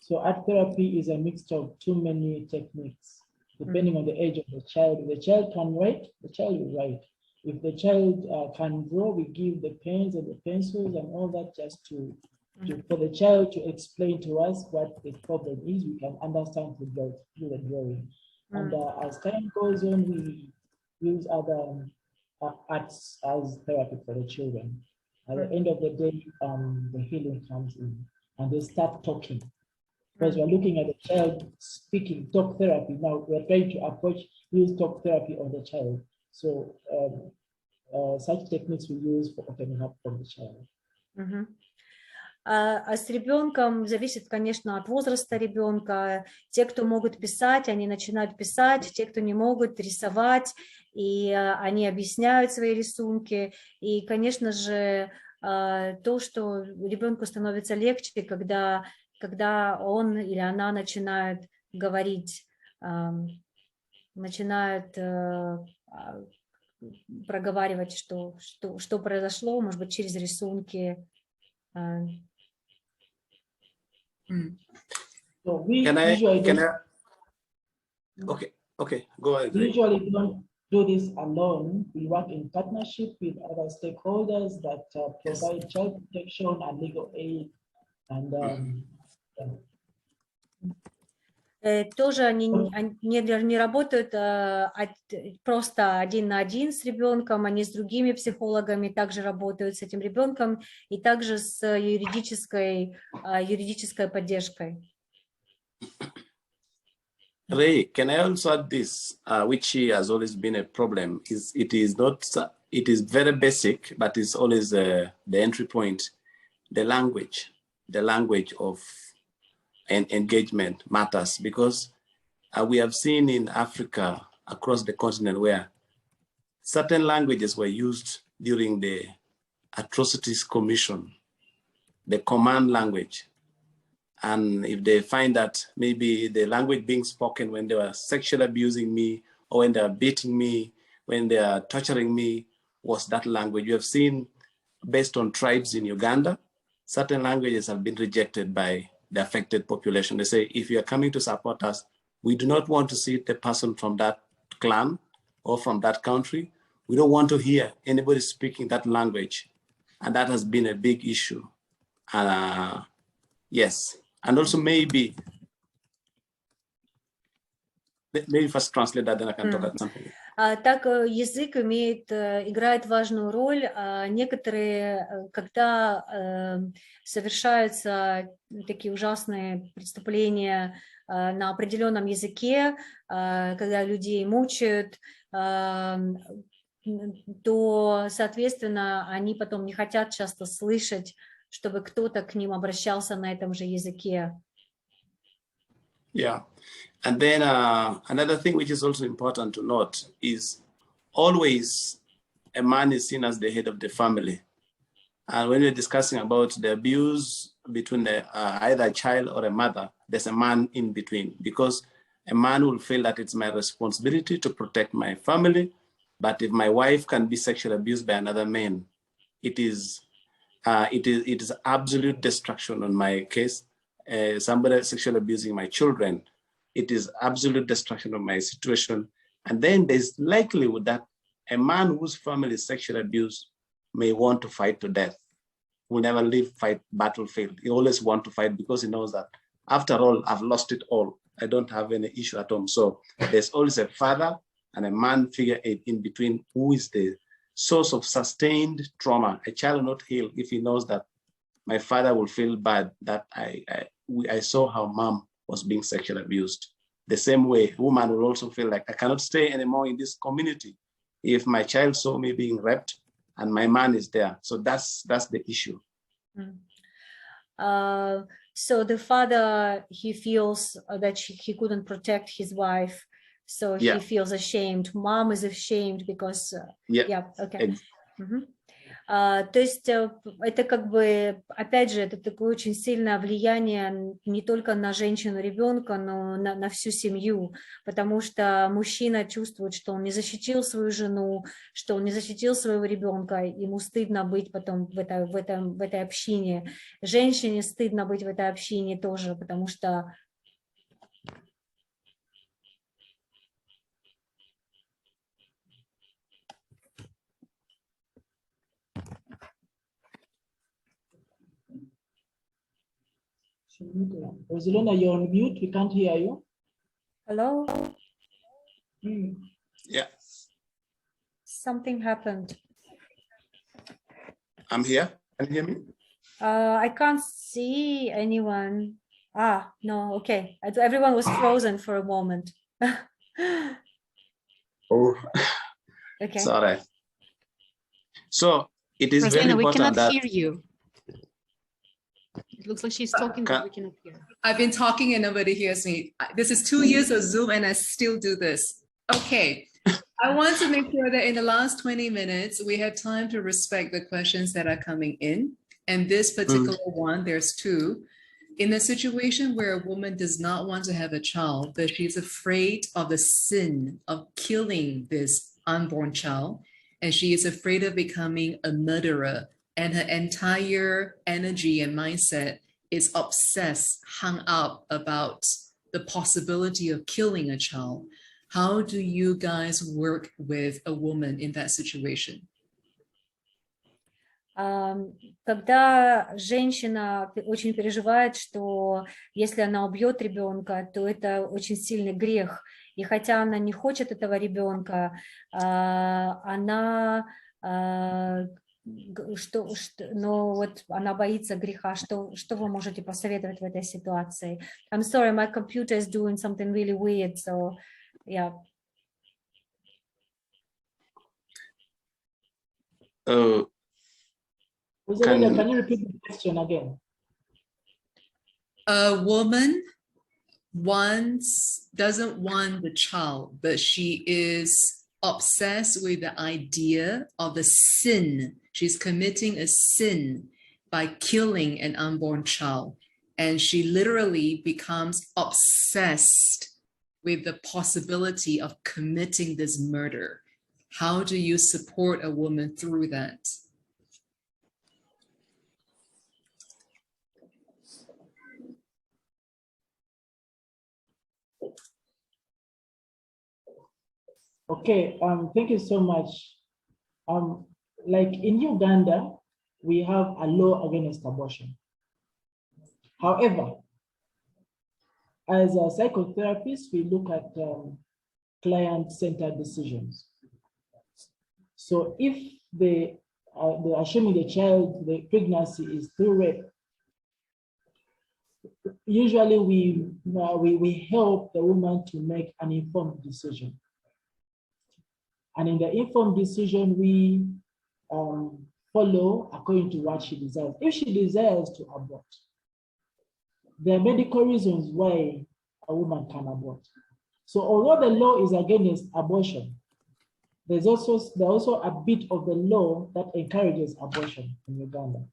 S5: So art therapy is a mixture of too many techniques, depending on the age of the child. If the child can write, the child will write. If the child can draw, we give the pens and the pencils and all that just for the child to explain to us what the problem is. We can understand through the drawing. And as time goes on, we use other arts as therapy for the children. At the end of the day, the healing comes in and they start talking. Because we're looking at the child speaking, talk therapy. Now we're trying to use talk therapy on the child. So such techniques we use for opening up for the child.
S1: А с ребенком зависит, конечно, от возраста ребенка. Те, кто могут писать, они начинают писать. Те, кто не могут, рисовать. И они объясняют свои рисунки. И, конечно же, то, что ребенку становится легче, когда когда он или она начинает говорить, начинает проговаривать, что произошло, может быть, через рисунки.
S5: So we
S4: Can
S5: usually
S4: I?
S5: don't,
S4: Okay, go ahead.
S5: we usually don't do this alone. We work in partnership with other stakeholders that provide child protection and legal aid. And
S1: Тоже они не работают просто один на один с ребенком, они с другими психологами также работают с этим ребенком и также с юридической поддержкой.
S4: Ray, can I also add this, which has always been a problem? It is very basic, but it's always the entry point. The language of engagement matters, because we have seen in Africa, across the continent, where certain languages were used during the atrocities commission, the command language. And if they find that maybe the language being spoken when they were sexually abusing me, or when they are beating me, when they are torturing me, was that language. You have seen, based on tribes in Uganda, certain languages have been rejected by the affected population. They say, if you are coming to support us, we do not want to see the person from that clan or from that country. We don't want to hear anybody speaking that language. And that has been a big issue. Yes. And also maybe first translate that, then I can talk about something.
S1: Так язык играет важную роль. Некоторые, когда совершаются такие ужасные преступления на определенном языке, когда людей мучают, то, соответственно, они потом не хотят часто слышать, чтобы кто-то к ним обращался на этом же языке.
S4: Yeah. And then another thing which is also important to note is always a man is seen as the head of the family. And when we're discussing about the abuse between either a child or a mother, there's a man in between, because a man will feel that it's my responsibility to protect my family. But if my wife can be sexually abused by another man, it is absolute destruction on my case. Somebody sexually abusing my children, it is absolute destruction of my situation. And then there's likelihood that a man whose family is sexually abused may want to fight to death, will never leave battlefield. He always want to fight because he knows that after all, I've lost it all. I don't have any issue at home. So there's always a father and a man figure in between who is the source of sustained trauma. A child will not heal if he knows that my father will feel bad that I saw how mom was being sexually abused. The same way, woman will also feel like I cannot stay anymore in this community if my child saw me being raped and my man is there. So that's the issue.
S1: So the father, he feels that he couldn't protect his wife, so he feels ashamed. Mom is ashamed because okay. То есть это как бы, опять же, это такое очень сильное влияние не только на женщину, ребенка, но на всю семью, потому что мужчина чувствует, что он не защитил свою жену, что он не защитил своего ребенка, ему стыдно быть потом в этой общине. Женщине стыдно быть в этой общине тоже, потому что
S5: Rosalina, you're on mute. We can't hear you.
S1: Hello?
S4: Yeah.
S1: Something happened.
S4: I'm here. Can you hear me?
S1: I can't see anyone. No, okay. Everyone was frozen for a moment.
S4: Oh,
S1: okay.
S4: Sorry. So it is
S3: Rosalina,
S4: very important
S3: we cannot
S4: that
S3: hear you. It looks like she's talking, but we cannot hear.
S2: I've been talking and nobody hears me. This is 2 years of Zoom and I still do this. Okay. I want to make sure that in the last 20 minutes, we have time to respect the questions that are coming in. And this particular one, there's two. In a situation where a woman does not want to have a child, but she's afraid of the sin of killing this unborn child, and she is afraid of becoming a murderer, and her entire energy and mindset is obsessed, hung up about the possibility of killing a child. How do you guys work with a woman in that situation?
S1: Когда женщина очень переживает, что если она убьет ребенка, то это очень сильный грех. И хотя она не хочет этого ребенка, она, но вот она боится греха. Что вы можете посоветовать в этой ситуации? I'm sorry, my computer is doing something really weird, so yeah.
S5: Can you repeat the question again?
S2: A woman doesn't want the child, but she is obsessed with the idea of the sin. She's committing a sin by killing an unborn child. And she literally becomes obsessed with the possibility of committing this murder. How do you support a woman through that?
S5: Okay, thank you so much. Like in Uganda, we have a law against abortion. However, as a psychotherapist, we look at client-centered decisions. So if they are assuming the child, the pregnancy is through rape, usually we help the woman to make an informed decision. And in the informed decision, we follow according to what she desires. If she desires to abort, there are medical reasons why a woman can abort. So although the law is against abortion, there's also a bit of the law that encourages abortion in Uganda,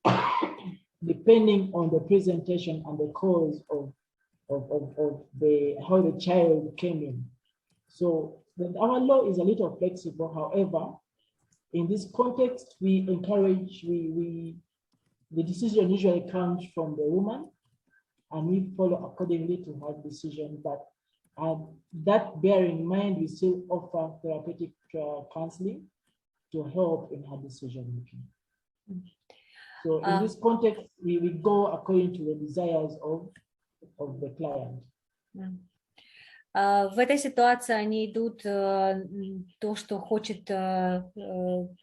S5: depending on the presentation and the cause of how the child came in. So our law is a little flexible. However, in this context, we encourage, the decision usually comes from the woman, and we follow accordingly to her decision. But that bearing in mind, we still offer therapeutic counseling to help in her decision making. So in this context, we go according to the desires of the client.
S1: В этой ситуации они идут то, что хочет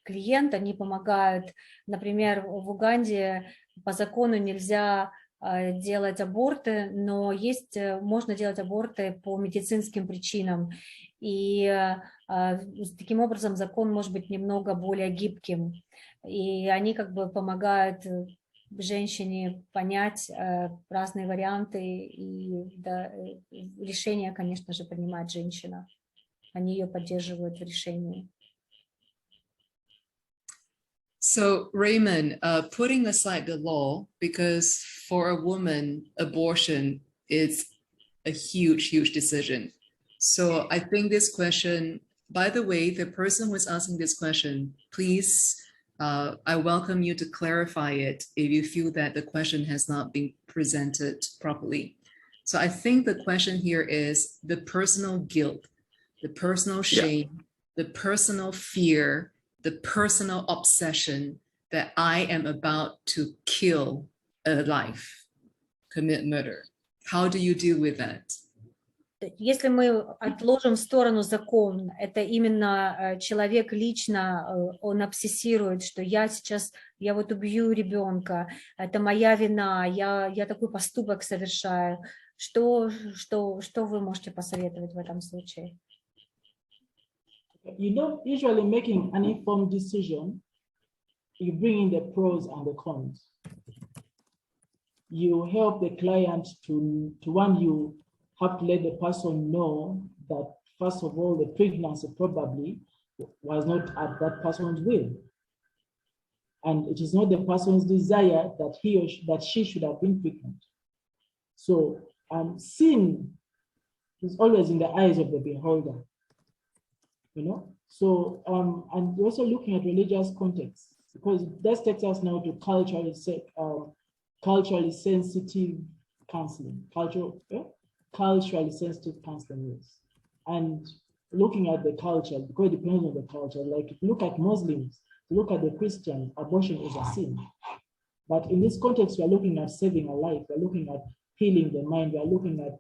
S1: клиент, они помогают. Например, в Уганде по закону нельзя делать аборты, но можно делать аборты по медицинским причинам. И таким образом закон может быть немного более гибким. И они как бы помогают женщине понять разные варианты, и решение, конечно же, принимает женщина. Они ее поддерживают в решении.
S2: So Raymond, putting aside the law, because for a woman, abortion is a huge, huge decision. So I think this question, by the way, the person who is asking this question, please, I welcome you to clarify it if you feel that the question has not been presented properly. So I think the question here is the personal guilt, the personal shame, the personal fear, the personal obsession that I am about to kill a life, commit murder. How do you deal with that?
S1: Если мы отложим в сторону закон, это именно человек лично, он обсессирует, что я вот убью ребенка, это моя вина, я такой поступок совершаю. Что вы можете посоветовать в этом случае?
S5: You know, usually making an informed decision, you bring in the pros and the cons. You help the client to one, you have to let the person know that, first of all, the pregnancy probably was not at that person's will. And it is not the person's desire that he or she should have been pregnant. So sin is always in the eyes of the beholder, you know. So and we're also looking at religious context, because that takes us now to culturally sensitive counseling, culturally sensitive counseling, yes. And looking at the culture, because it depends on the culture. Like if you look at Muslims, look at the Christian, abortion is a sin. But in this context, we're looking at saving a life, we're looking at healing the mind, we're looking at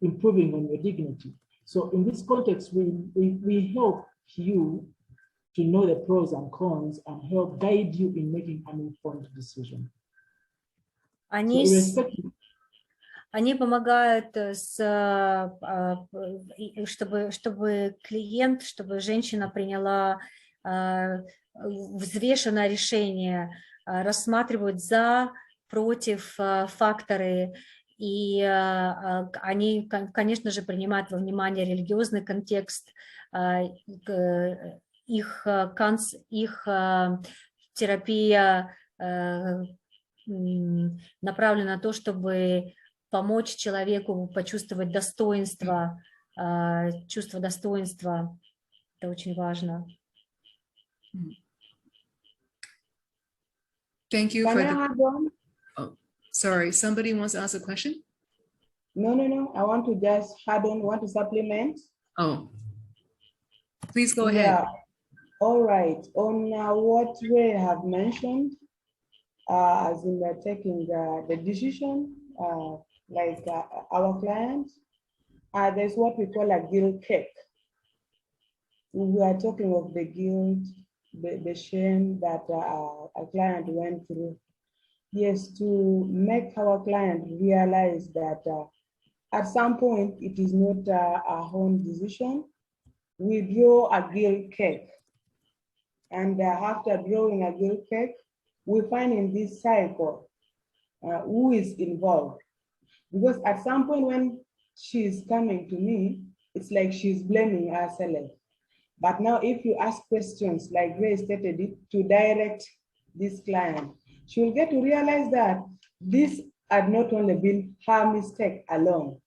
S5: improving on your dignity. So in this context, we help you to know the pros and cons and help guide you in making an informed decision.
S1: Они помогают, чтобы клиент, чтобы женщина приняла взвешенное решение, рассматривают за, против факторы, и они, конечно же, принимают во внимание религиозный контекст, их терапия направлена на то, чтобы помочь человеку почувствовать достоинство, чувство достоинства. Это очень важно.
S2: Thank you for the... Oh, sorry, somebody wants to ask a question?
S6: No. I want to just add on, want to supplement.
S2: Oh, please go ahead.
S6: All right. On what we have mentioned, as in taking the decision, like our clients, there's what we call a guilt cake. We are talking of the guilt, the shame that a client went through. Yes, to make our client realize that at some point it is not our own decision. We draw a guilt cake. And after drawing a guilt cake, we find in this cycle who is involved. Because at some point when she's coming to me, it's like she's blaming herself. But now if you ask questions like Grace stated it, to direct this client, she will get to realize that this had not only been her mistake alone.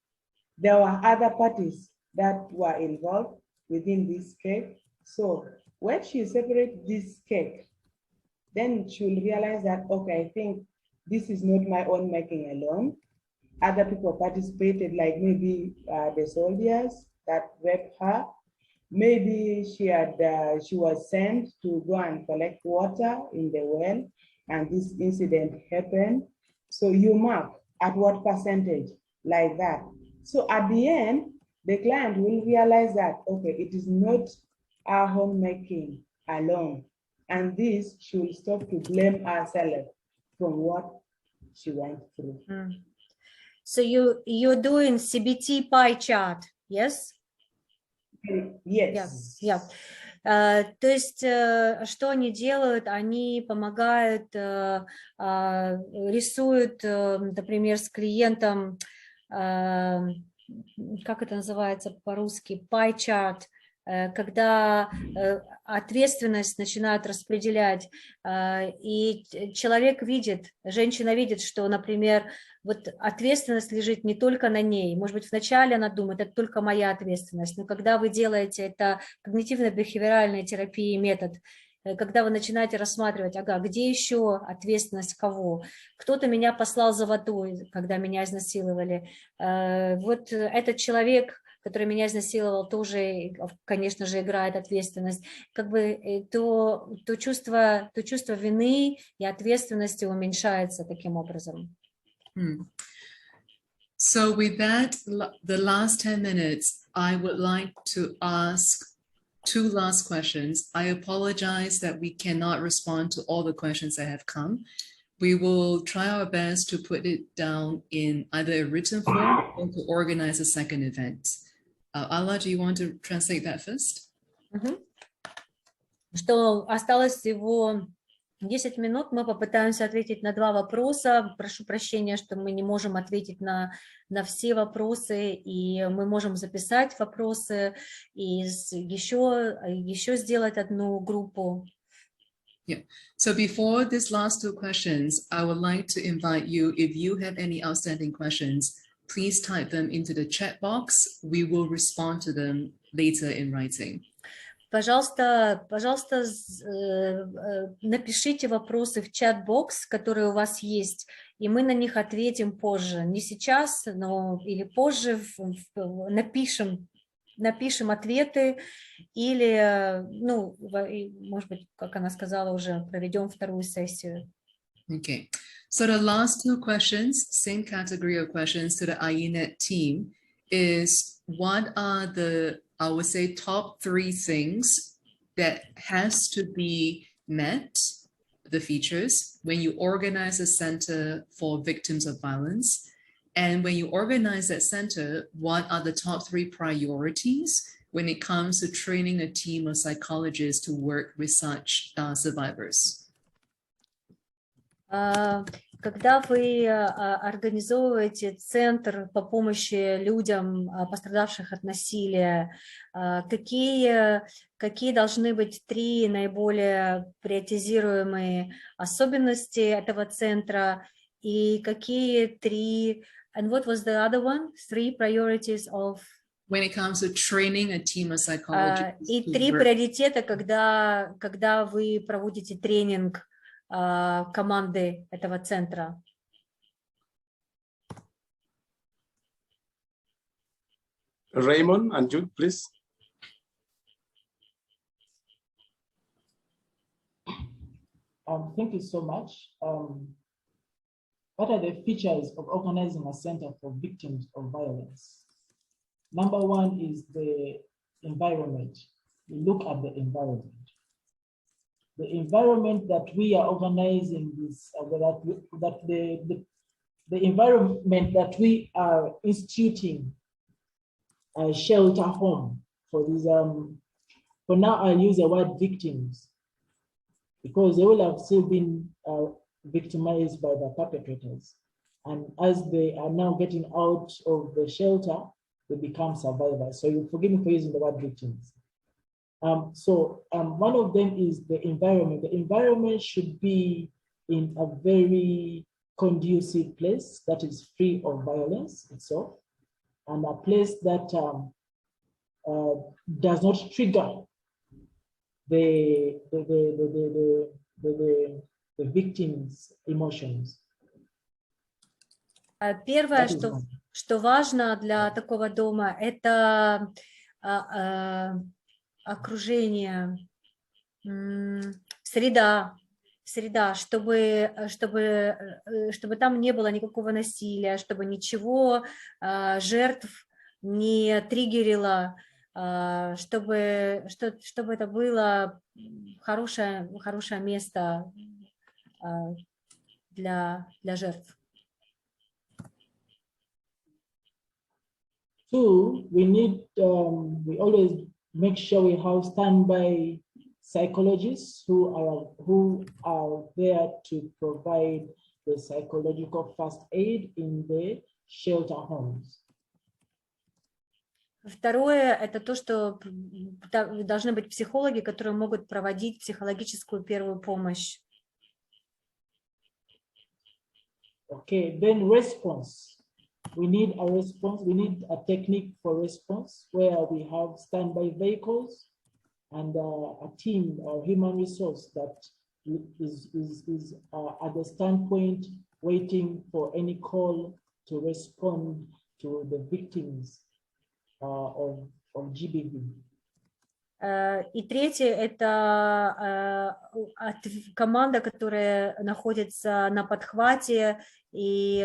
S6: There were other parties that were involved within this cake. So when she separates this cake, then she will realize that, okay, I think this is not my own making alone. Other people participated, like maybe the soldiers that raped her. Maybe she was sent to go and collect water in the well, and this incident happened. So you mark at what percentage, like that. So at the end, the client will realize that, okay, it is not our homemaking alone. And this, she will stop to blame herself from what she went through.
S1: So you're doing CBT pie chart, yes?
S6: Yes.
S1: Yeah. То есть, что они делают? Они помогают, рисуют, например, с клиентом, как это называется по-русски, pie chart, когда ответственность начинают распределять, и человек видит, женщина видит, что, например, вот ответственность лежит не только на ней. Может быть, вначале она думает, это только моя ответственность, но когда вы делаете это когнитивно-бихевиоральной терапии метод, когда вы начинаете рассматривать, ага, где еще ответственность кого? Кто-то меня послал за водой, когда меня изнасиловали. Вот этот человек, который меня изнасиловал, тоже, конечно же, играет ответственность. Как бы то чувство вины и ответственности уменьшается таким образом.
S2: So with that, the last 10 minutes, I would like to ask 2 last questions. I apologize that we cannot respond to all the questions that have come. We will try our best to put it down in either a written form or to organize a second event. Alla, do you want to translate that first?
S1: Что осталось всего 10 минут, мы попытаемся ответить на 2 вопроса. Прошу прощения, что мы не можем ответить на все вопросы, и мы можем записать вопросы и еще сделать одну группу.
S2: Yeah. So before these last two questions, I would like to invite you, if you have any outstanding questions, please type them into the chat box. We will respond to them later in writing.
S1: Пожалуйста, напишите вопросы в чат-бокс, которые у вас есть, и мы на них ответим позже. Не сейчас, но или позже напишем ответы, или, ну, может быть, как она сказала, уже проведем вторую сессию.
S2: Okay. So the last two questions, same category of questions to the IENET team, is what are the, I would say, top 3 things that has to be met, the features, when you organize a center for victims of violence? And when you organize that center, what are the top 3 priorities when it comes to training a team of psychologists to work with such survivors?
S1: Когда вы организовываете центр по помощи людям, пострадавших от насилия, какие должны быть 3 наиболее приоритизируемые особенности этого центра, и какие 3, and what was the other one? 3 priorities of...
S2: When it comes to training a team of psychologists.
S1: И 3 приоритета, когда вы проводите тренинг команды этого центра.
S4: Raymond and Jude, please.
S5: Thank you so much. What are the features of organizing a center for victims of violence? Number 1 is the environment. We look at the environment. The environment that we are organizing this, the environment that we are instituting a shelter home for these, for now I use the word victims, because they will have still been victimized by the perpetrators. And as they are now getting out of the shelter, they become survivors. So you forgive me for using the word victims. One of them is the environment. The environment should be in a very conducive place that is free of violence itself, and a place that does not trigger the victim's emotions.
S1: Первое, что важно для такого дома, это окружение, среда, чтобы там не было никакого насилия, чтобы ничего жертв не триггерило, чтобы это было хорошее место для жертв.
S5: 2, we always make sure we have standby psychologists who are there to provide the psychological first aid in the shelter homes.
S1: Второе, это то, что должны быть психологи, которые могут проводить психологическую первую помощь.
S5: Okay, then response. We need a response. We need a technique for response where we have standby vehicles and a team or human resource that is at the standpoint waiting for any call to respond to the victims of GBV.
S1: И третье, это команда, которая находится на подхвате, и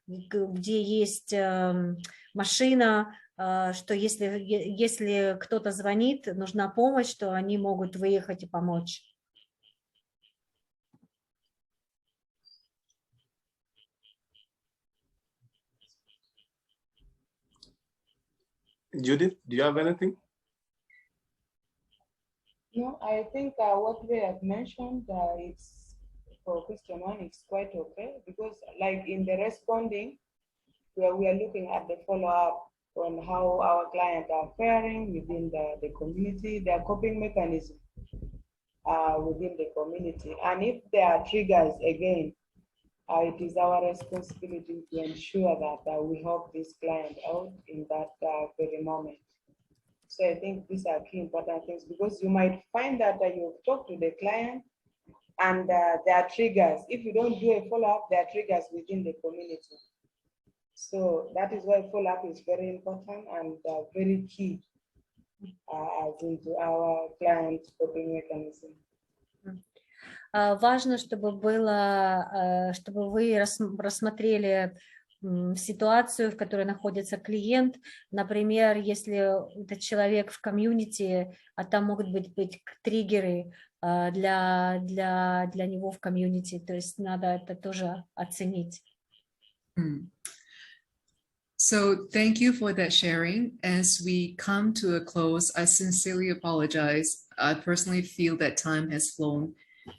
S1: где есть машина, что если кто-то звонит, нужна помощь, то они могут выехать и помочь.
S4: Judith, do you have anything?
S6: No, I think what we have mentioned, it's for question 1, it's quite okay, because like in the responding, where we are looking at the follow-up on how our clients are faring within the community, their coping mechanism, within the community. And if there are triggers, again, it is our responsibility to ensure that we help this client out in that very moment. So I think these are key important things, because you might find that you've talked to the client and there are triggers. If you don't do a follow-up, there are triggers within the community. So that is why follow-up is very important and very key as into our client coping mechanism.
S1: Важно, чтобы было, чтобы вы рассмотрели ситуацию, в которой находится клиент. Например, если это человек в комьюнити, а там могут быть триггеры для него в комьюнити, то есть надо это тоже оценить.
S2: So thank you for that sharing. As we come to a close, I sincerely apologize. I personally feel that time has flown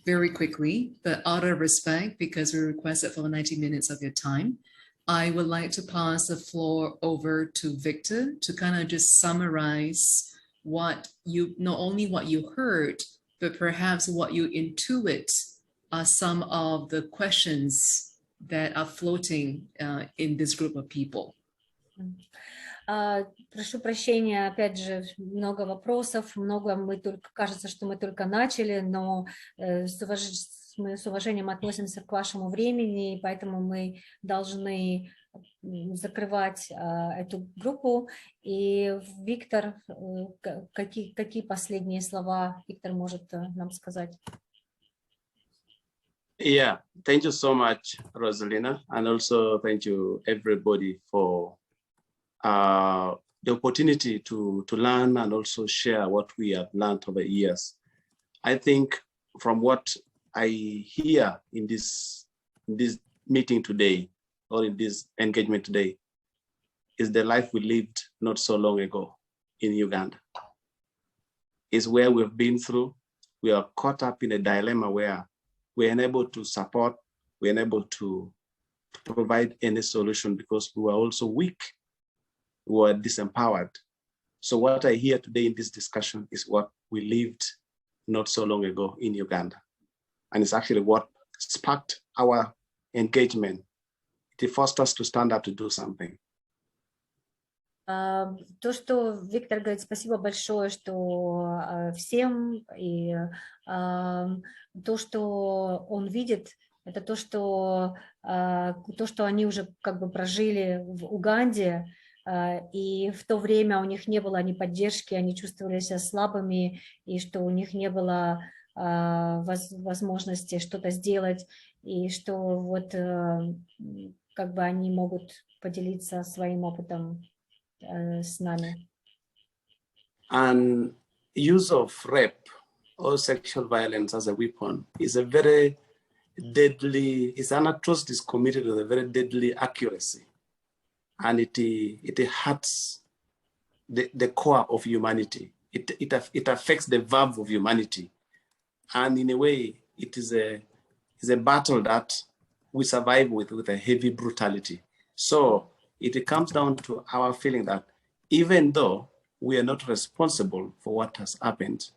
S2: very quickly, but out of respect, because we requested for 90 minutes of your time, I would like to pass the floor over to Victor to kind of just summarize what you, not only what you heard, but perhaps what you intuit are some of the questions that are floating in this group of people.
S1: Прошу прощения, опять же, много вопросов, много кажется, что мы только начали, но мы с уважением относимся к вашему времени, и поэтому мы должны закрывать эту группу. И Виктор, какие последние слова Виктор может нам сказать?
S4: Yeah, thank you so much, Rosalina, and also thank you everybody for the opportunity to learn and also share what we have learned over years. I think from what I hear in this meeting today, or in this engagement today, is the life we lived not so long ago in Uganda. Is where we've been through. We are caught up in a dilemma where we're unable to support, we're unable to provide any solution because we were also weak. We were disempowered. So what I hear today in this discussion is what we lived not so long ago in Uganda. And it's actually what sparked our engagement. It forced us to stand up to do something.
S1: То, что Виктор говорит, спасибо большое, что всем, и то, что он видит, это то, что они уже как бы прожили в Уганде, и в то время у них не было ни поддержки, они чувствовали себя слабыми, и что у них не было возможности что-то сделать, и что вот как бы они могут поделиться своим опытом с нами.
S4: And use of rape or sexual violence as a weapon is a very deadly, it's an atrocity committed with a very deadly accuracy. And it hurts the core of humanity. It affects the verve of humanity. And in a way, it is a battle that we survive with a heavy brutality. So it comes down to our feeling that even though we are not responsible for what has happened,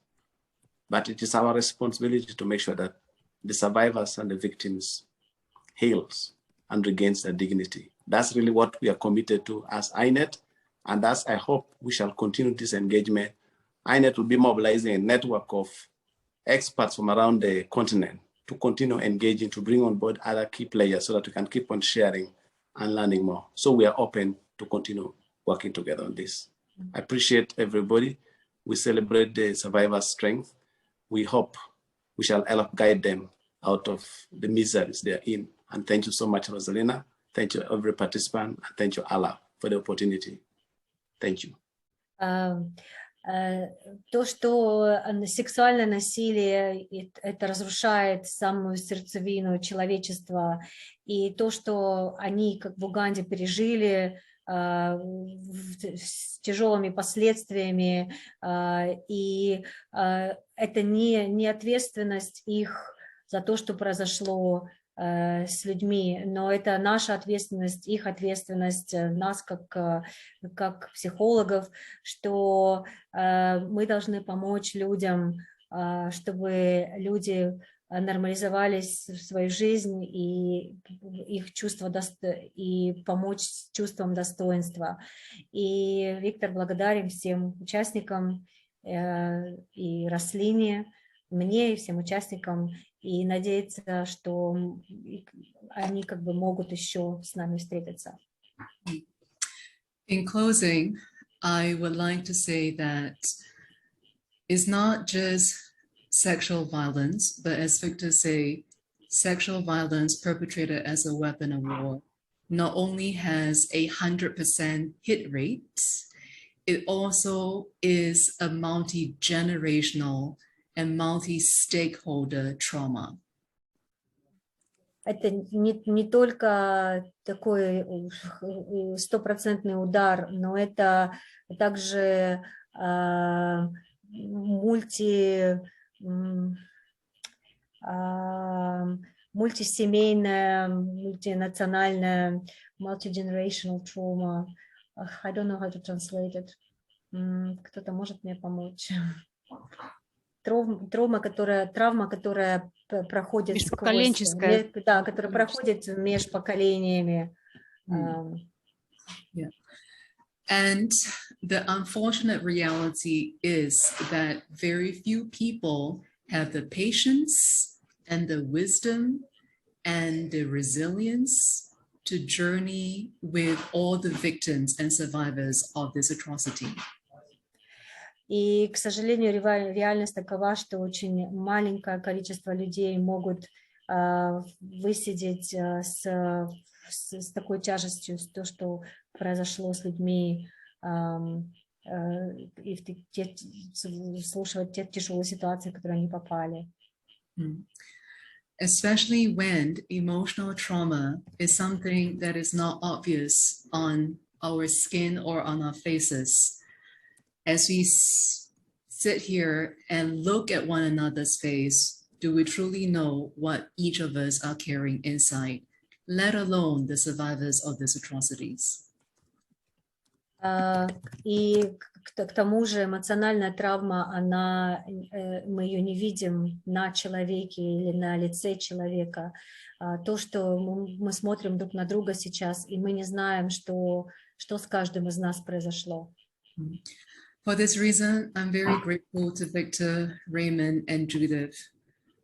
S4: but it is our responsibility to make sure that the survivors and the victims heals and regains their dignity. That's really what we are committed to as INET, and that's, I hope we shall continue this engagement. INET will be mobilizing a network of experts from around the continent to continue engaging, to bring on board other key players so that we can keep on sharing and learning more. So we are open to continue working together on this. I appreciate everybody. We celebrate the survivors' strength. We hope we shall help guide them out of the miseries they're in. And thank you so much, Rosalina. Thank you, every participant. And thank you, Allah, for the opportunity. Thank you.
S1: То, что сексуальное насилие это разрушает самую сердцевину человечества, и то, что они, как в Уганде, пережили с тяжелыми последствиями, и это не ответственность их за то, что произошло с людьми, но это наша ответственность, их ответственность, нас как психологов, что мы должны помочь людям чтобы люди нормализовались в свою жизнь и их чувство и помочь с чувством достоинства. И Виктор благодарен всем участникам и Рослине, мне и всем участникам, и надеется, что они как бы могут еще с нами встретиться.
S2: In closing, I would like to say that it's not just sexual violence, but as Victor say, sexual violence perpetrated as a weapon of war not only has 100% hit rate, it also is a multi-generational and multi-stakeholder trauma.
S1: Это не только такой стопроцентный удар, но это также мультисемейная, мультинациональная, multi-generational trauma. I don't know how to translate it. Кто-то может мне помочь? Травма, которая проходит
S3: межпоколенческая.
S1: да, которая проходит между поколениями.
S2: Yeah. And the unfortunate reality is that very few people have the patience and the wisdom and the resilience to journey with all the victims and survivors of this atrocity.
S1: И, к сожалению, реальность такова, что очень маленькое количество людей могут высидеть с такой тяжестью, то, что произошло с людьми, и слушать те тяжелые ситуации, в которые они попали.
S2: Especially when emotional trauma is something that is not obvious on our skin or on our faces. As we sit here and look at one another's face, do we truly know what each of us are carrying inside, let alone the survivors of these atrocities?
S1: И к тому же эмоциональная травма, мы ее не видим на человеке или на лице человека. То, что мы смотрим друг на друга сейчас, и мы не знаем, что с каждым из нас произошло.
S2: For this reason, I'm very grateful to Victor, Raymond, and Judith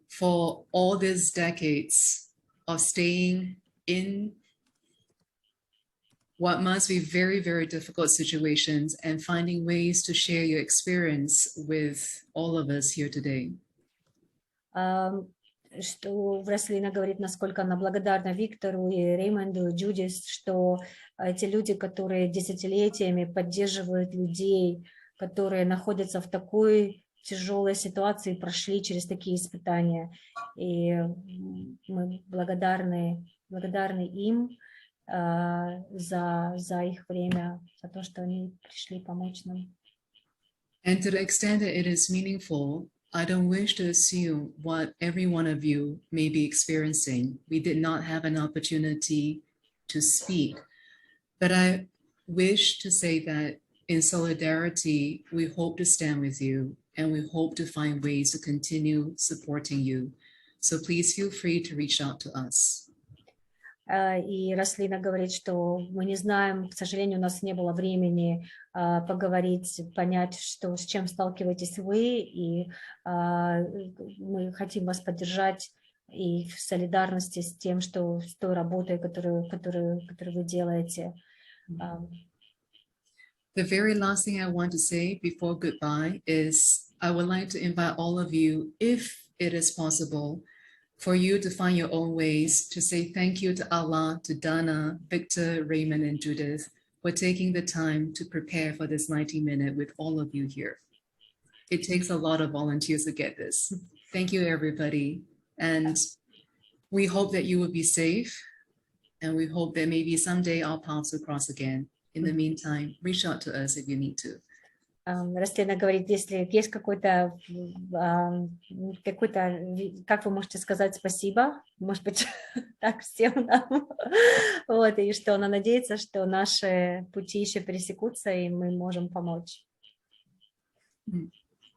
S2: for all these decades of staying in what must be very, very difficult situations and finding ways to share your experience with all of us here today.
S1: Что Рослина говорит, насколько она благодарна Виктору и Реймонду, и Джудит, что эти люди, которые десятилетиями поддерживают людей, которые находятся в такой тяжелой ситуации, прошли через такие испытания. И мы благодарны им за их время, за то, что они пришли помочь нам.
S2: And to the extent that it is meaningful, I don't wish to assume what every one of you may be experiencing. We did not have an opportunity to speak, but I wish to say that in solidarity, we hope to stand with you and we hope to find ways to continue supporting you. So please feel free to reach out to us.
S1: И Рослина говорит, что мы не знаем, к сожалению, у нас не было времени поговорить, понять, с чем сталкиваетесь вы, и мы хотим вас поддержать и в солидарности с тем, с той работой, которую вы делаете.
S2: The very last thing I want to say before goodbye is I would like to invite all of you, if it is possible, for you to find your own ways to say thank you to Allah, to Dana, Victor, Raymond, and Judith for taking the time to prepare for this 90-minute with all of you here. It takes a lot of volunteers to get this. Thank you, everybody. And we hope that you will be safe. And we hope that maybe someday our paths will cross again. In the meantime, reach out to us if you need to.
S1: Рослина говорит, если есть какой-то, как вы можете сказать спасибо, может быть, так всем нам, вот, и что она надеется, что наши пути еще пересекутся, и мы можем помочь.